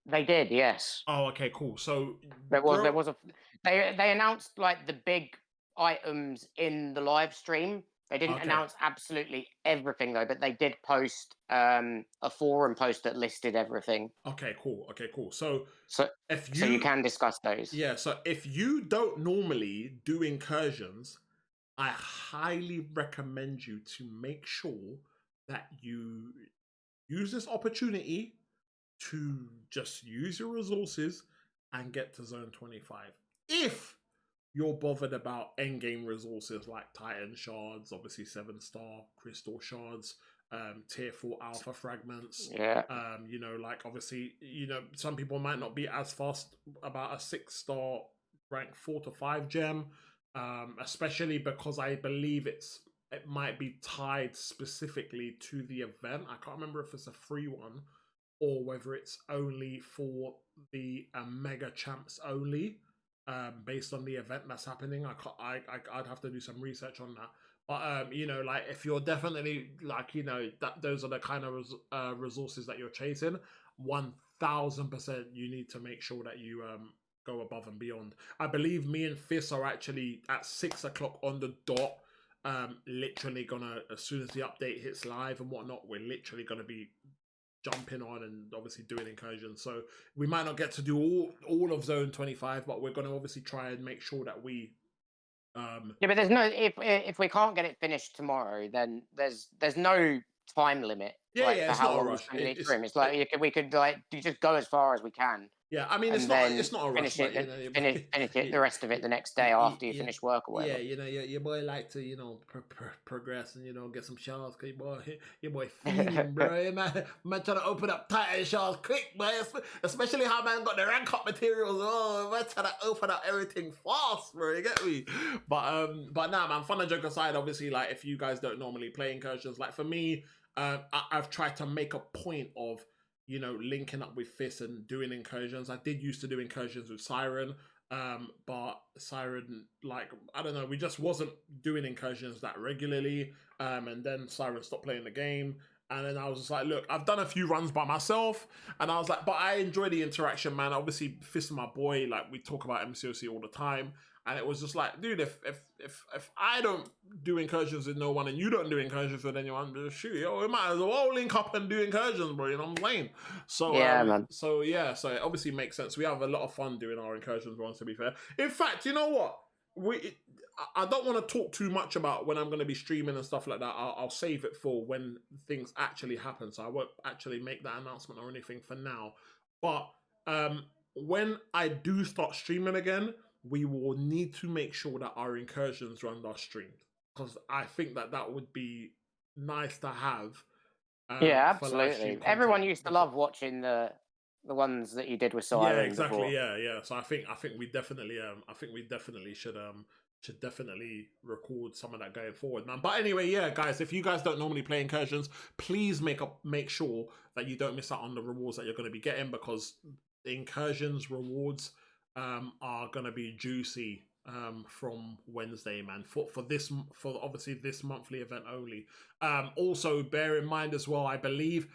They did, yes. Oh, okay, cool. So there was a they announced like the big items in the live stream. They didn't announce absolutely everything though, but they did post a forum post that listed everything. Okay, cool. So if you can discuss those. Yeah, so if you don't normally do incursions, I highly recommend you to make sure that you use this opportunity to just use your resources and get to zone 25. If you're bothered about endgame resources like Titan shards, obviously 7-star crystal shards, tier 4 alpha fragments. Yeah. Like obviously, some people might not be as fast about a 6-star rank 4 to 5 gem, especially because I believe it might be tied specifically to the event. I can't remember if it's a free one or whether it's only for the mega champs only, based on the event that's happening. I'd have to do some research on that. But like if you're definitely like that those are the kind of resources that you're chasing, 1000% you need to make sure that you go above and beyond. I believe me and Fizz are actually at 6 o'clock on the dot. Literally gonna, as soon as the update hits live and whatnot, we're literally gonna be jumping on and obviously doing incursions. So we might not get to do all of zone 25, but we're going to obviously try and make sure that we yeah, but there's no, if we can't get it finished tomorrow, then there's no time limit. Yeah, like, yeah, for it's how not a long rush. it's like we could like just go as far as we can. Yeah, I mean, and it's then not a rush, finish but it, you know, finish it the rest of it the next day after you finish work or yeah, whatever. you know, your boy like to, progress and get some shots. Cause your boy fiending, bro. Yeah, man trying to open up tighter shots quick, boy. Especially how man got the rank up materials. Oh, man trying to open up everything fast, bro. You get me? But nah, man. Fun and joke aside, obviously, like if you guys don't normally play incursions, like for me, I've tried to make a point of linking up with Fist and doing incursions. I did used to do incursions with Siren, but Siren, like, I don't know, we just wasn't doing incursions that regularly. And then Siren stopped playing the game. And then I was just like, look, I've done a few runs by myself. And I was like, but I enjoy the interaction, man. Obviously, Fist is my boy. Like, we talk about MCOC all the time. And it was just like, dude, if I don't do incursions with no one and you don't do incursions with anyone, shoot, yo, we might as well link up and do incursions, bro. You know what I'm saying? So Yeah, man. So yeah, so it obviously makes sense. We have a lot of fun doing our incursions runs, to be fair. In fact, you know what? I don't want to talk too much about when I'm going to be streaming and stuff like that. I'll save it for when things actually happen. So I won't actually make that announcement or anything for now. But when I do start streaming again, we will need to make sure that our incursions runs are streamed, because I think that would be nice to have. Yeah, absolutely. Everyone used to love watching the ones that you did with Siren. Yeah, exactly. Before. Yeah. So I think we definitely should definitely record some of that going forward, man. But anyway, yeah, guys, if you guys don't normally play incursions, please make sure that you don't miss out on the rewards that you're going to be getting, because the incursions rewards are going to be juicy from Wednesday, man, for obviously this monthly event only. Also bear in mind as well, I believe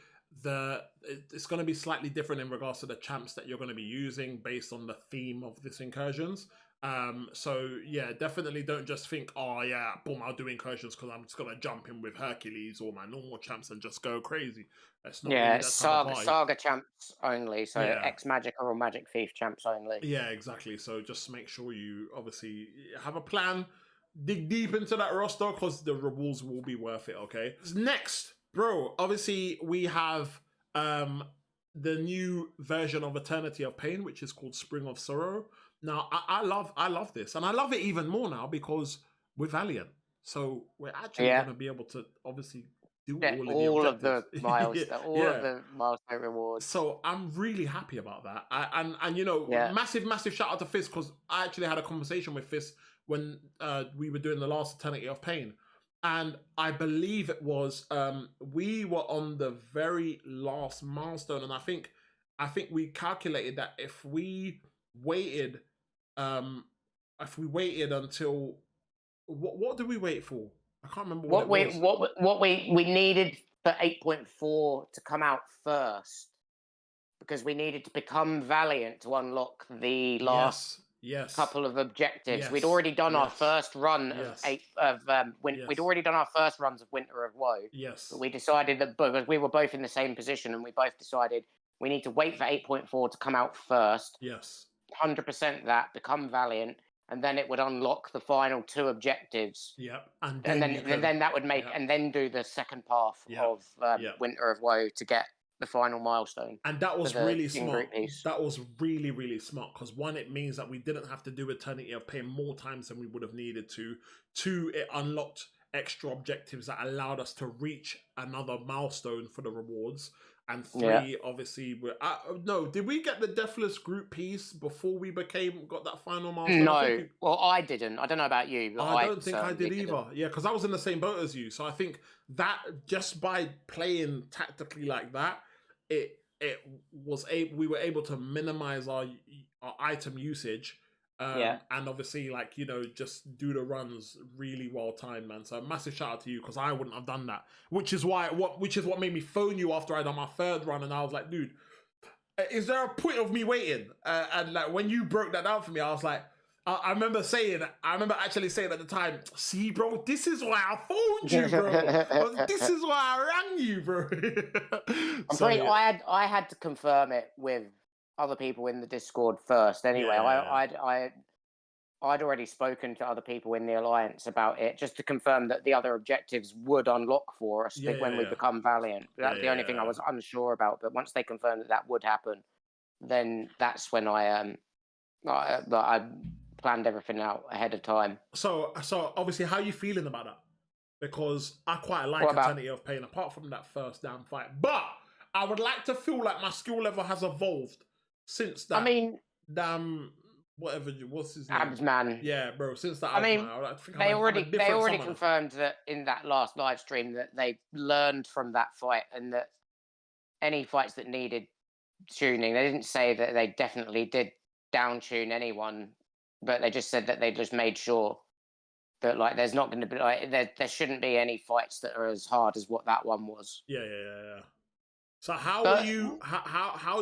it's going to be slightly different in regards to the champs that you're going to be using based on the theme of this incursions. So yeah, definitely don't just think, oh yeah, boom, I'll do incursions because I'm just gonna jump in with Hercules or my normal champs and just go crazy. It's not really that type of party. Saga champs only, so X Magic or Magic Thief champs only. Yeah, exactly. So just make sure you obviously have a plan, dig deep into that roster, because the rewards will be worth it. Okay. Next, bro, obviously we have the new version of Eternity of Pain, which is called Spring of Sorrow. Now, I love this, and I love it even more now because we're Valiant. So we're actually going to be able to obviously do all of the milestone rewards. So I'm really happy about that. And massive shout out to Fist, because I actually had a conversation with Fist when we were doing the last Eternity of Pain. And I believe it was we were on the very last milestone, and I think we calculated that if we waited until what did we wait for? I can't remember what we needed for 8.4 to come out first, because we needed to become Valiant to unlock the last couple of objectives. We'd already done our first run we'd already done our first runs of Winter of Woe. But we decided that because we were both in the same position, and we both decided we need to wait for 8.4 to come out first. 100% that, become Valiant, and then it would unlock the final 2 objectives. And then that would make and then do the second path of Winter of Woe to get the final milestone. And that was really smart. That was really, really smart, because 1, it means that we didn't have to do Eternity of Pain more times than we would have needed to. 2, it unlocked extra objectives that allowed us to reach another milestone for the rewards. And 3, obviously, did we get the Deathless group piece before we got that final milestone? No, well, I didn't. I don't know about you, but I don't think I did either. Yeah, because I was in the same boat as you. So I think that just by playing tactically like that, we were able to minimize our item usage. And obviously, just do the runs really well timed, man. So massive shout out to you, because I wouldn't have done that. Which is what made me phone you after I done my 3rd run, and I was like, dude, is there a point of me waiting? And like when you broke that down for me, I was like, I remember actually saying at the time, see, bro, this is why I phoned you, bro. This is why I rang you, bro. I had to confirm it with other people in the Discord first. Anyway, I'd already spoken to other people in the Alliance about it, just to confirm that the other objectives would unlock for us when we become Valiant. That's the only thing I was unsure about. But once they confirmed that would happen, then that's when I planned everything out ahead of time. So obviously, how are you feeling about that? Because I quite like Eternity of Pain, apart from that first damn fight. But I would like to feel like my skill level has evolved since that. I mean, damn, what's his name? Abs man. Yeah, bro. Since that, I mean, they already confirmed that in that last live stream that they learned from that fight, and that any fights that needed tuning, they didn't say that they definitely did down tune anyone, but they just said that they just made sure that like there's not going to be like there shouldn't be any fights that are as hard as what that one was. Yeah. So how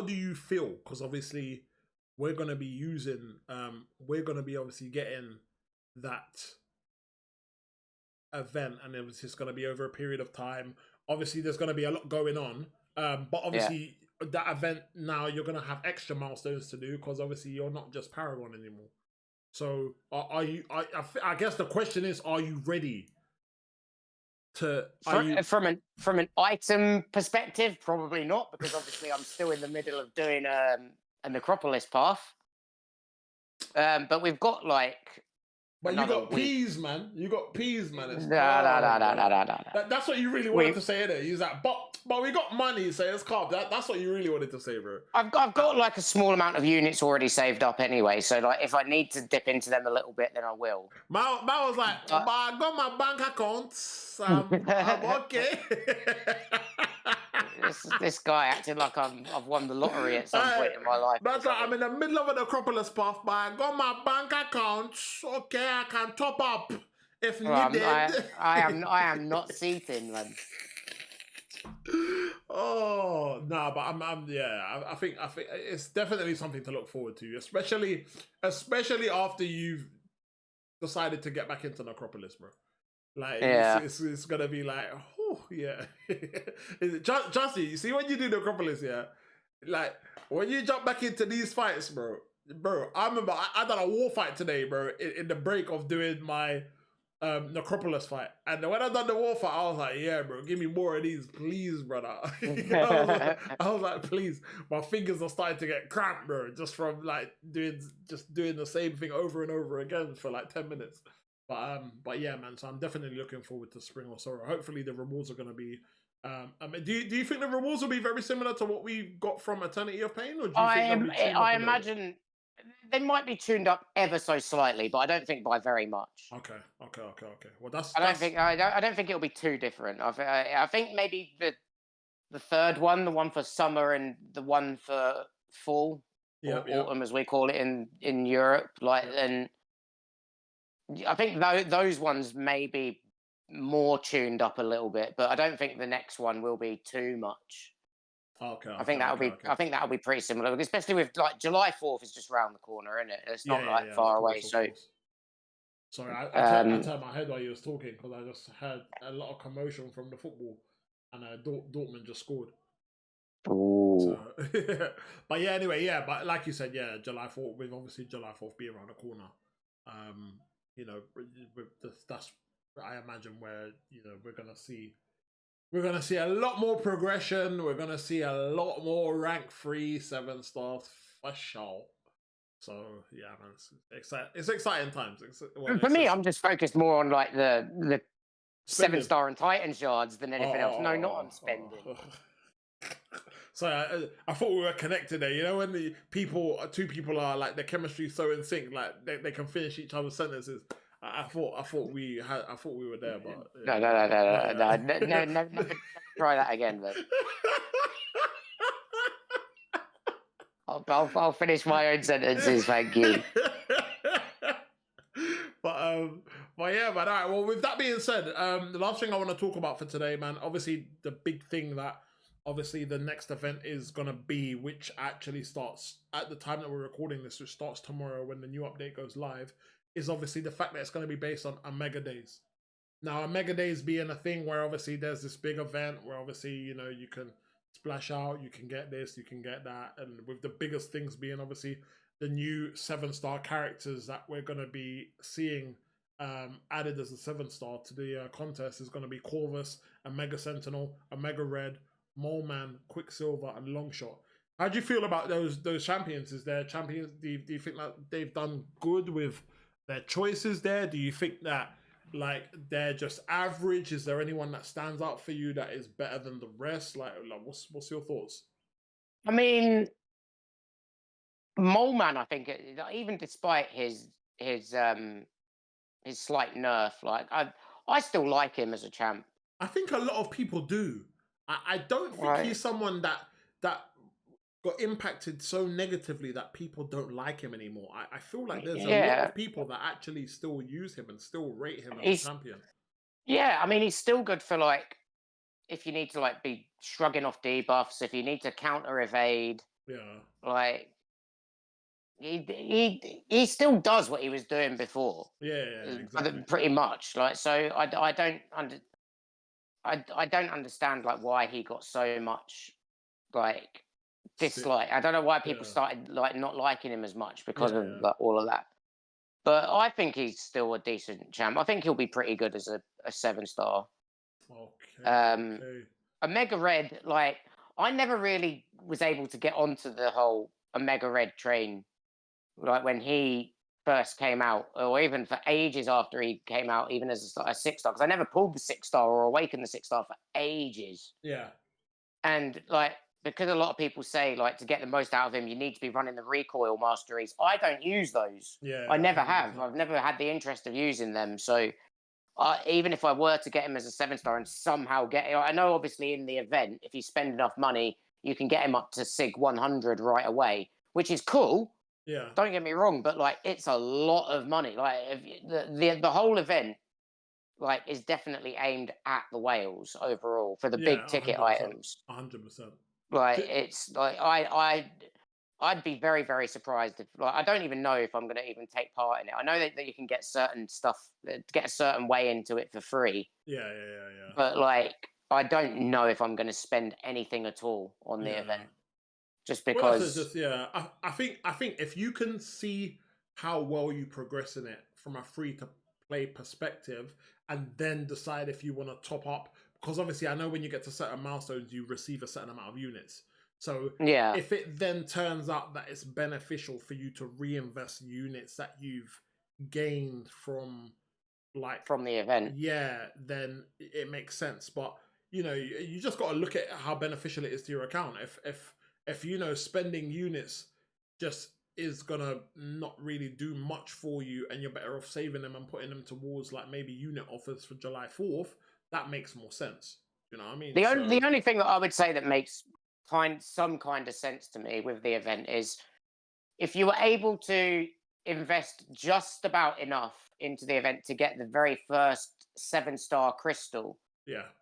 do you feel? Because obviously we're going to be using we're going to be obviously getting that event, and it's going to be over a period of time. Obviously there's going to be a lot going on, but obviously that event now you're going to have extra milestones to do, because obviously you're not just Paragon anymore. So are you? I guess the question is, are you ready to? From an item perspective, probably not, because obviously I'm still in the middle of doing a Necropolis path. But we've got like. But you got peas, man. You got peas, man. No. That's what you really wanted to say, innit? He's like, but we got money, so it's calm. That's what you really wanted to say, bro. I've got like a small amount of units already saved up anyway, so like if I need to dip into them a little bit, then I will. Ma was like, but I got my bank account. I'm okay. This guy acting like I've won the lottery at some point in my life. That's right. I'm in the middle of an Acropolis path, but I got my bank account. Okay, I can top up if needed. I am not seating, man. Oh no, but I think it's definitely something to look forward to, especially after you've decided to get back into Necropolis, bro. Like it's gonna be like, oh yeah. Justy, you see when you do Necropolis, yeah, like when you jump back into these fights, bro. I remember I done a war fight today, bro, in the break of doing my Necropolis fight, and when I done the war fight, I was like, yeah, bro, give me more of these, please, brother. I was like, please. My fingers are starting to get cramped, bro, just from like doing the same thing over and over again for like 10 minutes. But yeah, man. So I'm definitely looking forward to Spring of Sorrow. Hopefully the rewards are going to be. Do you think the rewards will be very similar to what we got from Eternity of Pain, or do you think I imagine they might be tuned up ever so slightly, but I don't think by very much. Okay. Well, I don't think it'll be too different. I think maybe the third one, the one for summer and the one for fall, autumn as we call it in Europe, and I think those ones may be more tuned up a little bit, but I don't think the next one will be too much. Okay. I think that'll be pretty similar, especially with like July 4th is just around the corner, isn't it? It's not far away. So sorry, I turned my head while you was talking because I just heard a lot of commotion from the football, and Dortmund just scored. Ooh. So, but yeah, anyway, but like you said, July 4th, with obviously July 4th being around the corner. That's I imagine where we're gonna see a lot more progression. We're gonna see a lot more rank 3 7 stars for sure. So yeah, man, it's exciting times. For me, I'm just focused more on like the 7-star and Titan shards than anything else. No, not on spending. So I thought we were connected there. When two people are like, their chemistry is so in sync, like they can finish each other's sentences. I thought we were there, but no, never try that again, man. I'll finish my own sentences, thank you. But yeah, man. All right. Well, with that being said, the last thing I want to talk about for today, man. Obviously, the big thing that obviously the next event is gonna be, which actually starts at the time that we're recording this, which starts tomorrow when the new update goes live, is obviously the fact that it's going to be based on Omega Days. Now, Omega Days being a thing where obviously there's this big event where obviously, you can splash out, you can get this, you can get that. And with the biggest things being obviously the new 7-star characters that we're going to be seeing added as a 7-star to the contest is going to be Corvus, Omega Sentinel, Omega Red, Mole Man, Quicksilver, and Longshot. How do you feel about those champions? Is there champions? Do you think that they've done good with their choices there? Do you think that like they're just average? Is there anyone that stands out for you that is better than the rest? Like what's your thoughts? I mean, Mole Man, I think, even despite his slight nerf, like I still like him as a champ. I think a lot of people do. I don't think Right. he's someone that got impacted so negatively that people don't like him anymore. I feel like there's a lot of people that actually still use him and still rate him as a champion. Yeah, I mean, he's still good for like if you need to like be shrugging off debuffs, if you need to counter evade. Yeah. Like he still does what he was doing before. Yeah, exactly. Pretty much. Like so, I don't understand like why he got so much like dislike. I don't know why people started like not liking him as much because of like, all of that. But I think he's still a decent champ. I think he'll be pretty good as a 7-star. Okay. Omega Red, like I never really was able to get onto the whole Omega Red train, like when he first came out, or even for ages after he came out, even as a 6-star, because I never pulled the 6-star or awakened the 6-star for ages. Yeah. And like because a lot of people say like to get the most out of him, you need to be running the recoil masteries. I don't use those. Yeah. I never have. I've never had the interest of using them. So even if I were to get him as a 7-star and somehow get it, I know obviously in the event, if you spend enough money, you can get him up to Sig 100 right away, which is cool. Yeah. Don't get me wrong, but like it's a lot of money. Like if the whole event like is definitely aimed at the whales overall for the big ticket 100%, items. 100%. Like it's like I'd be very, very surprised if like I don't even know if I'm going to even take part in it. I know that you can get certain stuff, get a certain way into it for free. Yeah. But like I don't know if I'm going to spend anything at all on the event, just because. I think if you can see how well you progress in it from a free to play perspective, and then decide if you want to top up, because obviously I know when you get to certain milestones, you receive a certain amount of units. So if it then turns out that it's beneficial for you to reinvest units that you've gained from the event, then it makes sense. But you just got to look at how beneficial it is to your account. If spending units just is gonna not really do much for you, and you're better off saving them and putting them towards like maybe unit offers for July 4th, that makes more sense. You know what I mean? The only thing that I would say that makes some kind of sense to me with the event is if you were able to invest just about enough into the event to get the very first 7-star crystal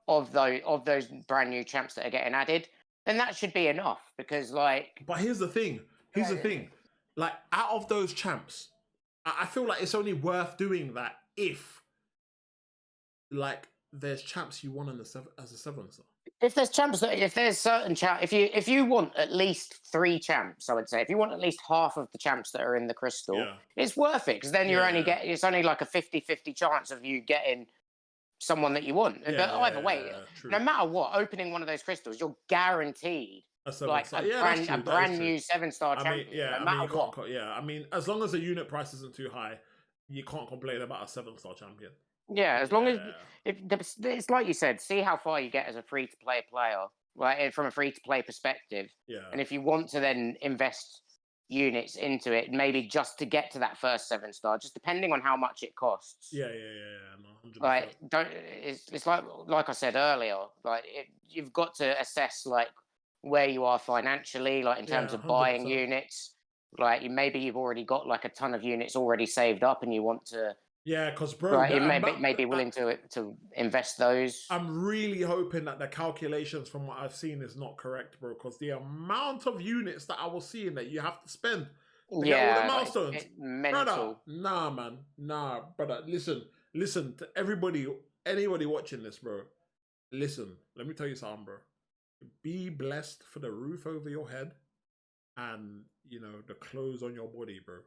of those brand new champs that are getting added, then that should be enough. Because like, but here's the thing. Like out of those champs, I feel like it's only worth doing that if like there's champs you want as a 7-star. If there's certain champs, if you want at least 3 champs, I would say if you want at least half of the champs that are in the crystal, it's worth it, because then it's only like a 50-50 chance of you getting someone that you want. But either way, no matter what, opening one of those crystals, you're guaranteed a brand new 7-star champion. No matter what. I mean, as long as the unit price isn't too high, you can't complain about a 7-star champion. Yeah, as long as it's like you said, see how far you get as a free-to-play player, right? From a free-to-play perspective. Yeah. And if you want to then invest units into it, maybe just to get to that first 7-star, just depending on how much it costs. Yeah. No, 100%. Like, it's like I said earlier, like you've got to assess like where you are financially, like in terms of buying units. Like maybe you've already got like a ton of units already saved up, and you want to. Yeah, because bro, you may be willing to invest those. I'm really hoping that the calculations from what I've seen is not correct, bro. Because the amount of units that I was seeing that you have to spend to get all the milestones, mental. Brother, brother. Listen to anybody watching this, bro. Listen, let me tell you something, bro. Be blessed for the roof over your head, and the clothes on your body, bro.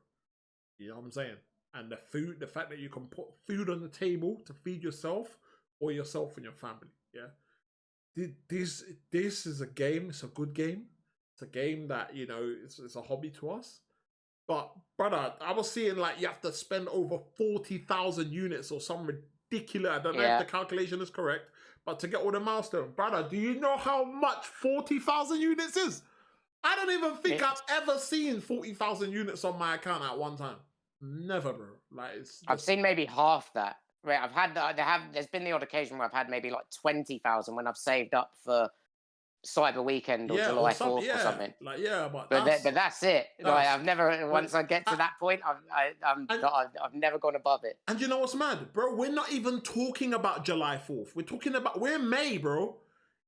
You know what I'm saying? And the fact that you can put food on the table to feed yourself or yourself and your family. Yeah. This is a game. It's a good game. It's a game that, you know, it's a hobby to us. But brother, I was seeing like you have to spend over 40,000 units or some ridiculous. I don't know if the calculation is correct, but to get all the milestones, brother, do you know how much 40,000 units is? I don't even think I've ever seen 40,000 units on my account at one time. Never, bro. Like I've seen maybe half that. Right, I've had there's been the odd occasion where I've had maybe like 20,000 when I've saved up for Cyber Weekend or July 4th or something. Like but that's it. Like, I've never once I get to that point, I've never gone above it. And you know what's mad, bro? We're not even talking about July 4th. We're in May, bro.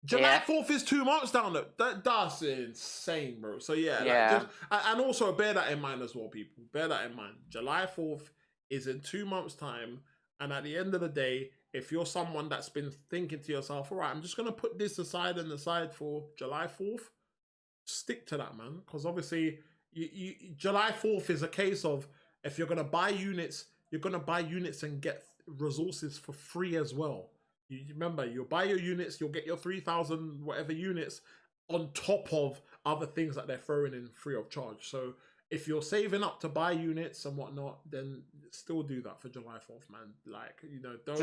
July 4th is 2 months down. That's insane, bro. So like, and also bear that in mind as well, people. Bear that in mind. July 4th is in 2 months' time, and at the end of the day, if you're someone that's been thinking to yourself, all right, I'm just gonna put this aside and aside for July 4th, stick to that, man. Because obviously, July 4th is a case of if you're gonna buy units, you're gonna buy units and get resources for free as well. You remember, you'll buy your units, you'll get your 3,000 whatever units on top of other things that they're throwing in free of charge. So if you're saving up to buy units and whatnot, then still do that for July 4th, man. Like, you know, don't...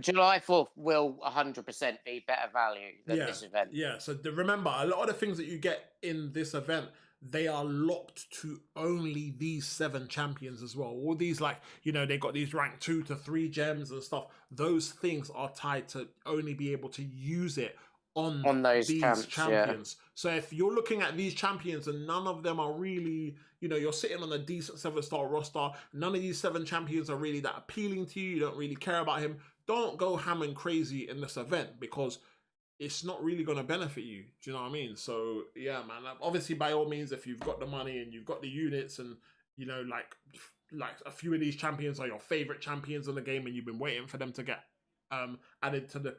July 4th will 100% be better value than this event. Yeah, so remember, a lot of the things that you get in this event, they are locked to only these 7 champions as well. All these, like, you know, they got these rank 2 to 3 gems and stuff. Those things are tied to only be able to use it on these champions. So if you're looking at these champions and none of them are really, you know, you're sitting on a decent 7-star roster, none of these 7 champions are really that appealing to you, you don't really care about him, don't go ham and crazy in this event, because it's not really going to benefit you. Do you know what I mean? So yeah, man, obviously by all means, if you've got the money and you've got the units and, you know, like a few of these champions are your favorite champions in the game and you've been waiting for them to get added to the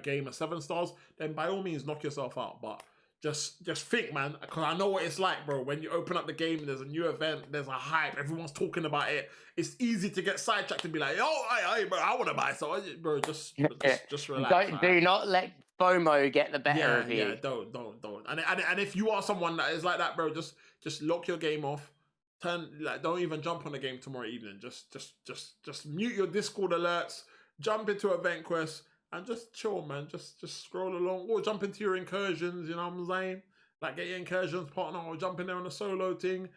game of 7 stars, then by all means knock yourself out. But just think, man, because I know what it's like, bro. When you open up the game and there's a new event, there's a hype, everyone's talking about it, it's easy to get sidetracked and be like, oh, bro, I want to buy. So bro, just relax. Do not let FOMO get the better of you. Yeah, don't. And if you are someone that is like that, bro, just lock your game off. Don't even jump on the game tomorrow evening. Just mute your Discord alerts. Jump into event quest and just chill, man. Just scroll along, or jump into your incursions. You know what I'm saying? Like, get your incursions partner, or jump in there on a solo thing.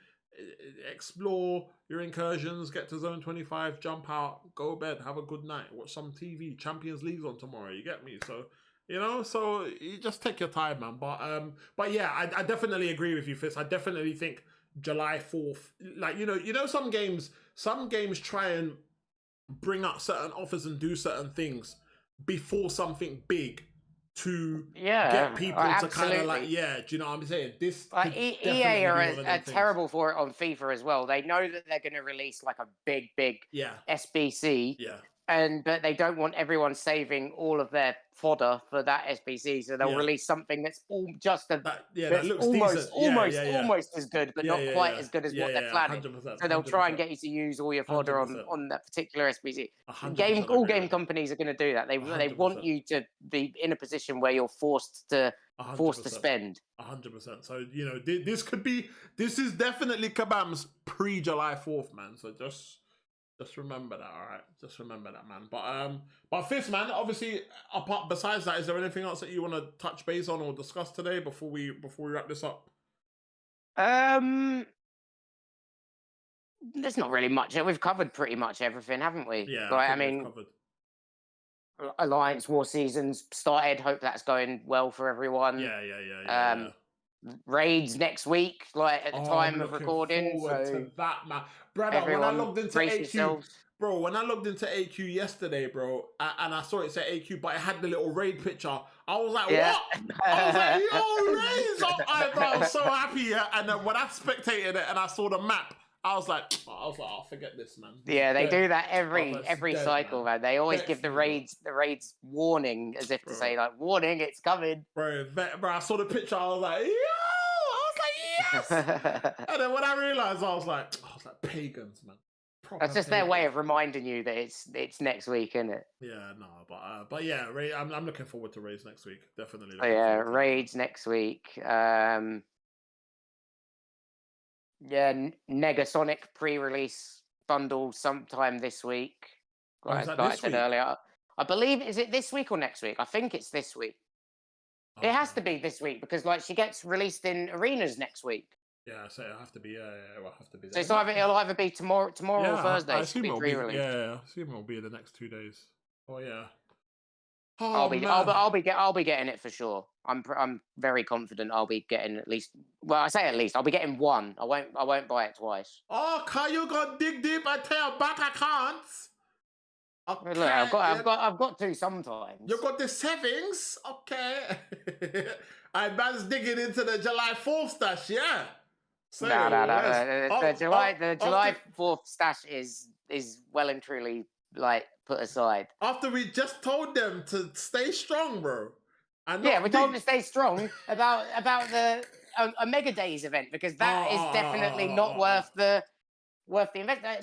Explore your incursions. Get to zone 25. Jump out. Go to bed. Have a good night. Watch some TV. Champions League's on tomorrow. You get me? So, you know, so you just take your time, man. But yeah, I definitely agree with you, Fitz. I definitely think July 4th. Like, you know, some games try and bring up certain offers and do certain things before something big to get people to kind of like, do you know what I'm saying? This EA are terrible for it on FIFA as well. They know that they're going to release like a big SBC, but they don't want everyone saving all of their fodder for that SBC, so they'll release something that's almost as good, but not quite as good as what they're planning. 100%, so they'll try and get you to use all your fodder on that particular SBC. All game companies are going to do that. They want you to be in a position where you're forced to spend. 100%. So, you know, this is definitely Kabam's pre-July 4th, man. So just remember that, all right? Just remember that, man. But Fizz, man, obviously, besides that, is there anything else that you want to touch base on or discuss today before we wrap this up? There's not really much. We've covered pretty much everything, haven't we? Yeah, I mean, Alliance War season's started. Hope that's going well for everyone. Yeah. Raids next week, like at the time of recording. So to that, man, brother. When I logged into AQ, when I logged into AQ yesterday, bro, and I saw it say AQ, but it had the little raid picture. I was like, what? I was like, yo, raids! I was so happy. And then when I spectated it and I saw the map, I was like, oh, forget this, man. Yeah, they do that every cycle, man. They always give the raids warning, as if to say, like, warning, it's coming. Bro, I saw the picture, I was like, yes! And then when I realized, I was like, pagans, man. That's just their way of reminding you that it's next week, isn't it? Yeah, no, but yeah, I'm looking forward to raids next week. Definitely. Raids next week. Yeah, Negasonic pre-release bundle sometime this week. Is that Like I this said week? earlier, I believe, is it this week or next week? I think it's this week. It has to be this week because like she gets released in arenas next week. Yeah, so it'll have to be. Yeah, it'll have to be. So it'll either be tomorrow Yeah, or Thursday. I assume it'll be. Pre-released. Yeah, I assume it'll be in the next 2 days. Oh yeah. I'll be getting it for sure. I'm very confident I'll be getting at least. Well, I say at least I'll be getting one. I won't buy it twice. Oh, can you go dig deep and tell back? I can't. Okay. Look, I've got to sometimes. You got the savings, okay? And man's digging into the July 4th stash, yeah. No. The July 4th stash is well and truly like put aside. After we just told them to stay strong, bro. Yeah, we told them to stay strong about the Mega Days event because that is definitely not worth the investment.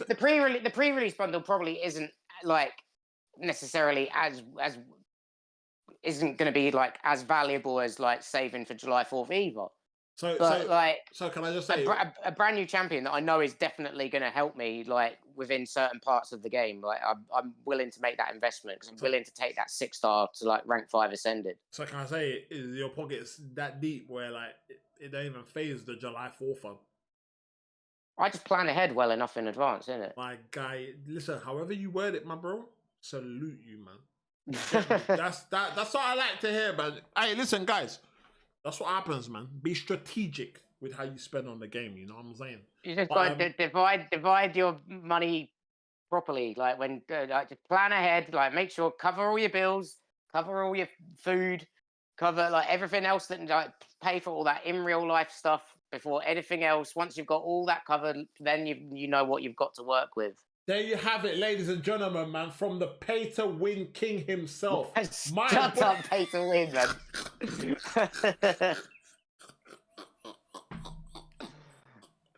The pre-release bundle probably isn't like necessarily as isn't going to be like as valuable as like saving for July 4th either. So can I just say a brand new champion that I know is definitely going to help me like within certain parts of the game. Like I'm willing to make that investment because I'm willing to take that 6-star to like rank 5 ascended. So can I say your pocket's that deep where like it don't even phase the July 4th one? I just plan ahead well enough in advance, innit? My guy, listen, however you word it, my bro, salute you, man. That's what I like to hear, man. Hey, listen, guys. That's what happens, man. Be strategic with how you spend on the game. You know what I'm saying? You just got to divide your money properly. Like just plan ahead. Like make sure cover all your bills, cover all your food, cover like everything else that like pay for all that in real life stuff before anything else. Once you've got all that covered, then you know what you've got to work with. There you have it, ladies and gentlemen, man, from the pay-to-win king himself. Shut up, pay-to-win, man.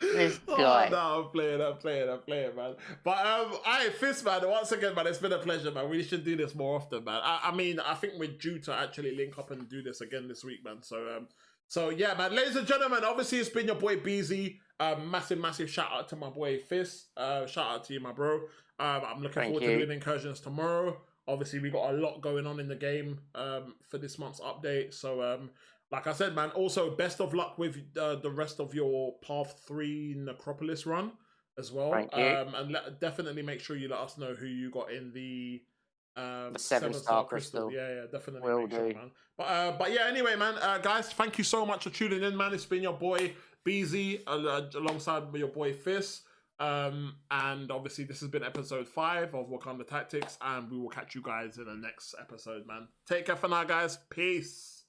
This guy. Oh, no, I'm playing, man. But, Fist, man, once again, man, it's been a pleasure, man. We should do this more often, man. I mean, I think we're due to actually link up and do this again this week, man. So yeah, man. Ladies and gentlemen, obviously it's been your boy Beezy. Massive shout out to my boy Fist. Shout out to you, my bro. I'm looking forward to doing incursions tomorrow. Obviously, we got a lot going on in the game for this month's update. So, like I said, man, also best of luck with the rest of your Path 3 Necropolis run as well. Thank you. And definitely make sure you let us know who you got in the 7-star crystal. Yeah, definitely. Will do, sure, man. But yeah, anyway, man, guys, thank you so much for tuning in, man. It's been your boy Beezy alongside your boy Fist. And obviously this has been episode 5 of Wakanda Tactics, and we will catch you guys in the next episode, man. Take care for now, guys. Peace.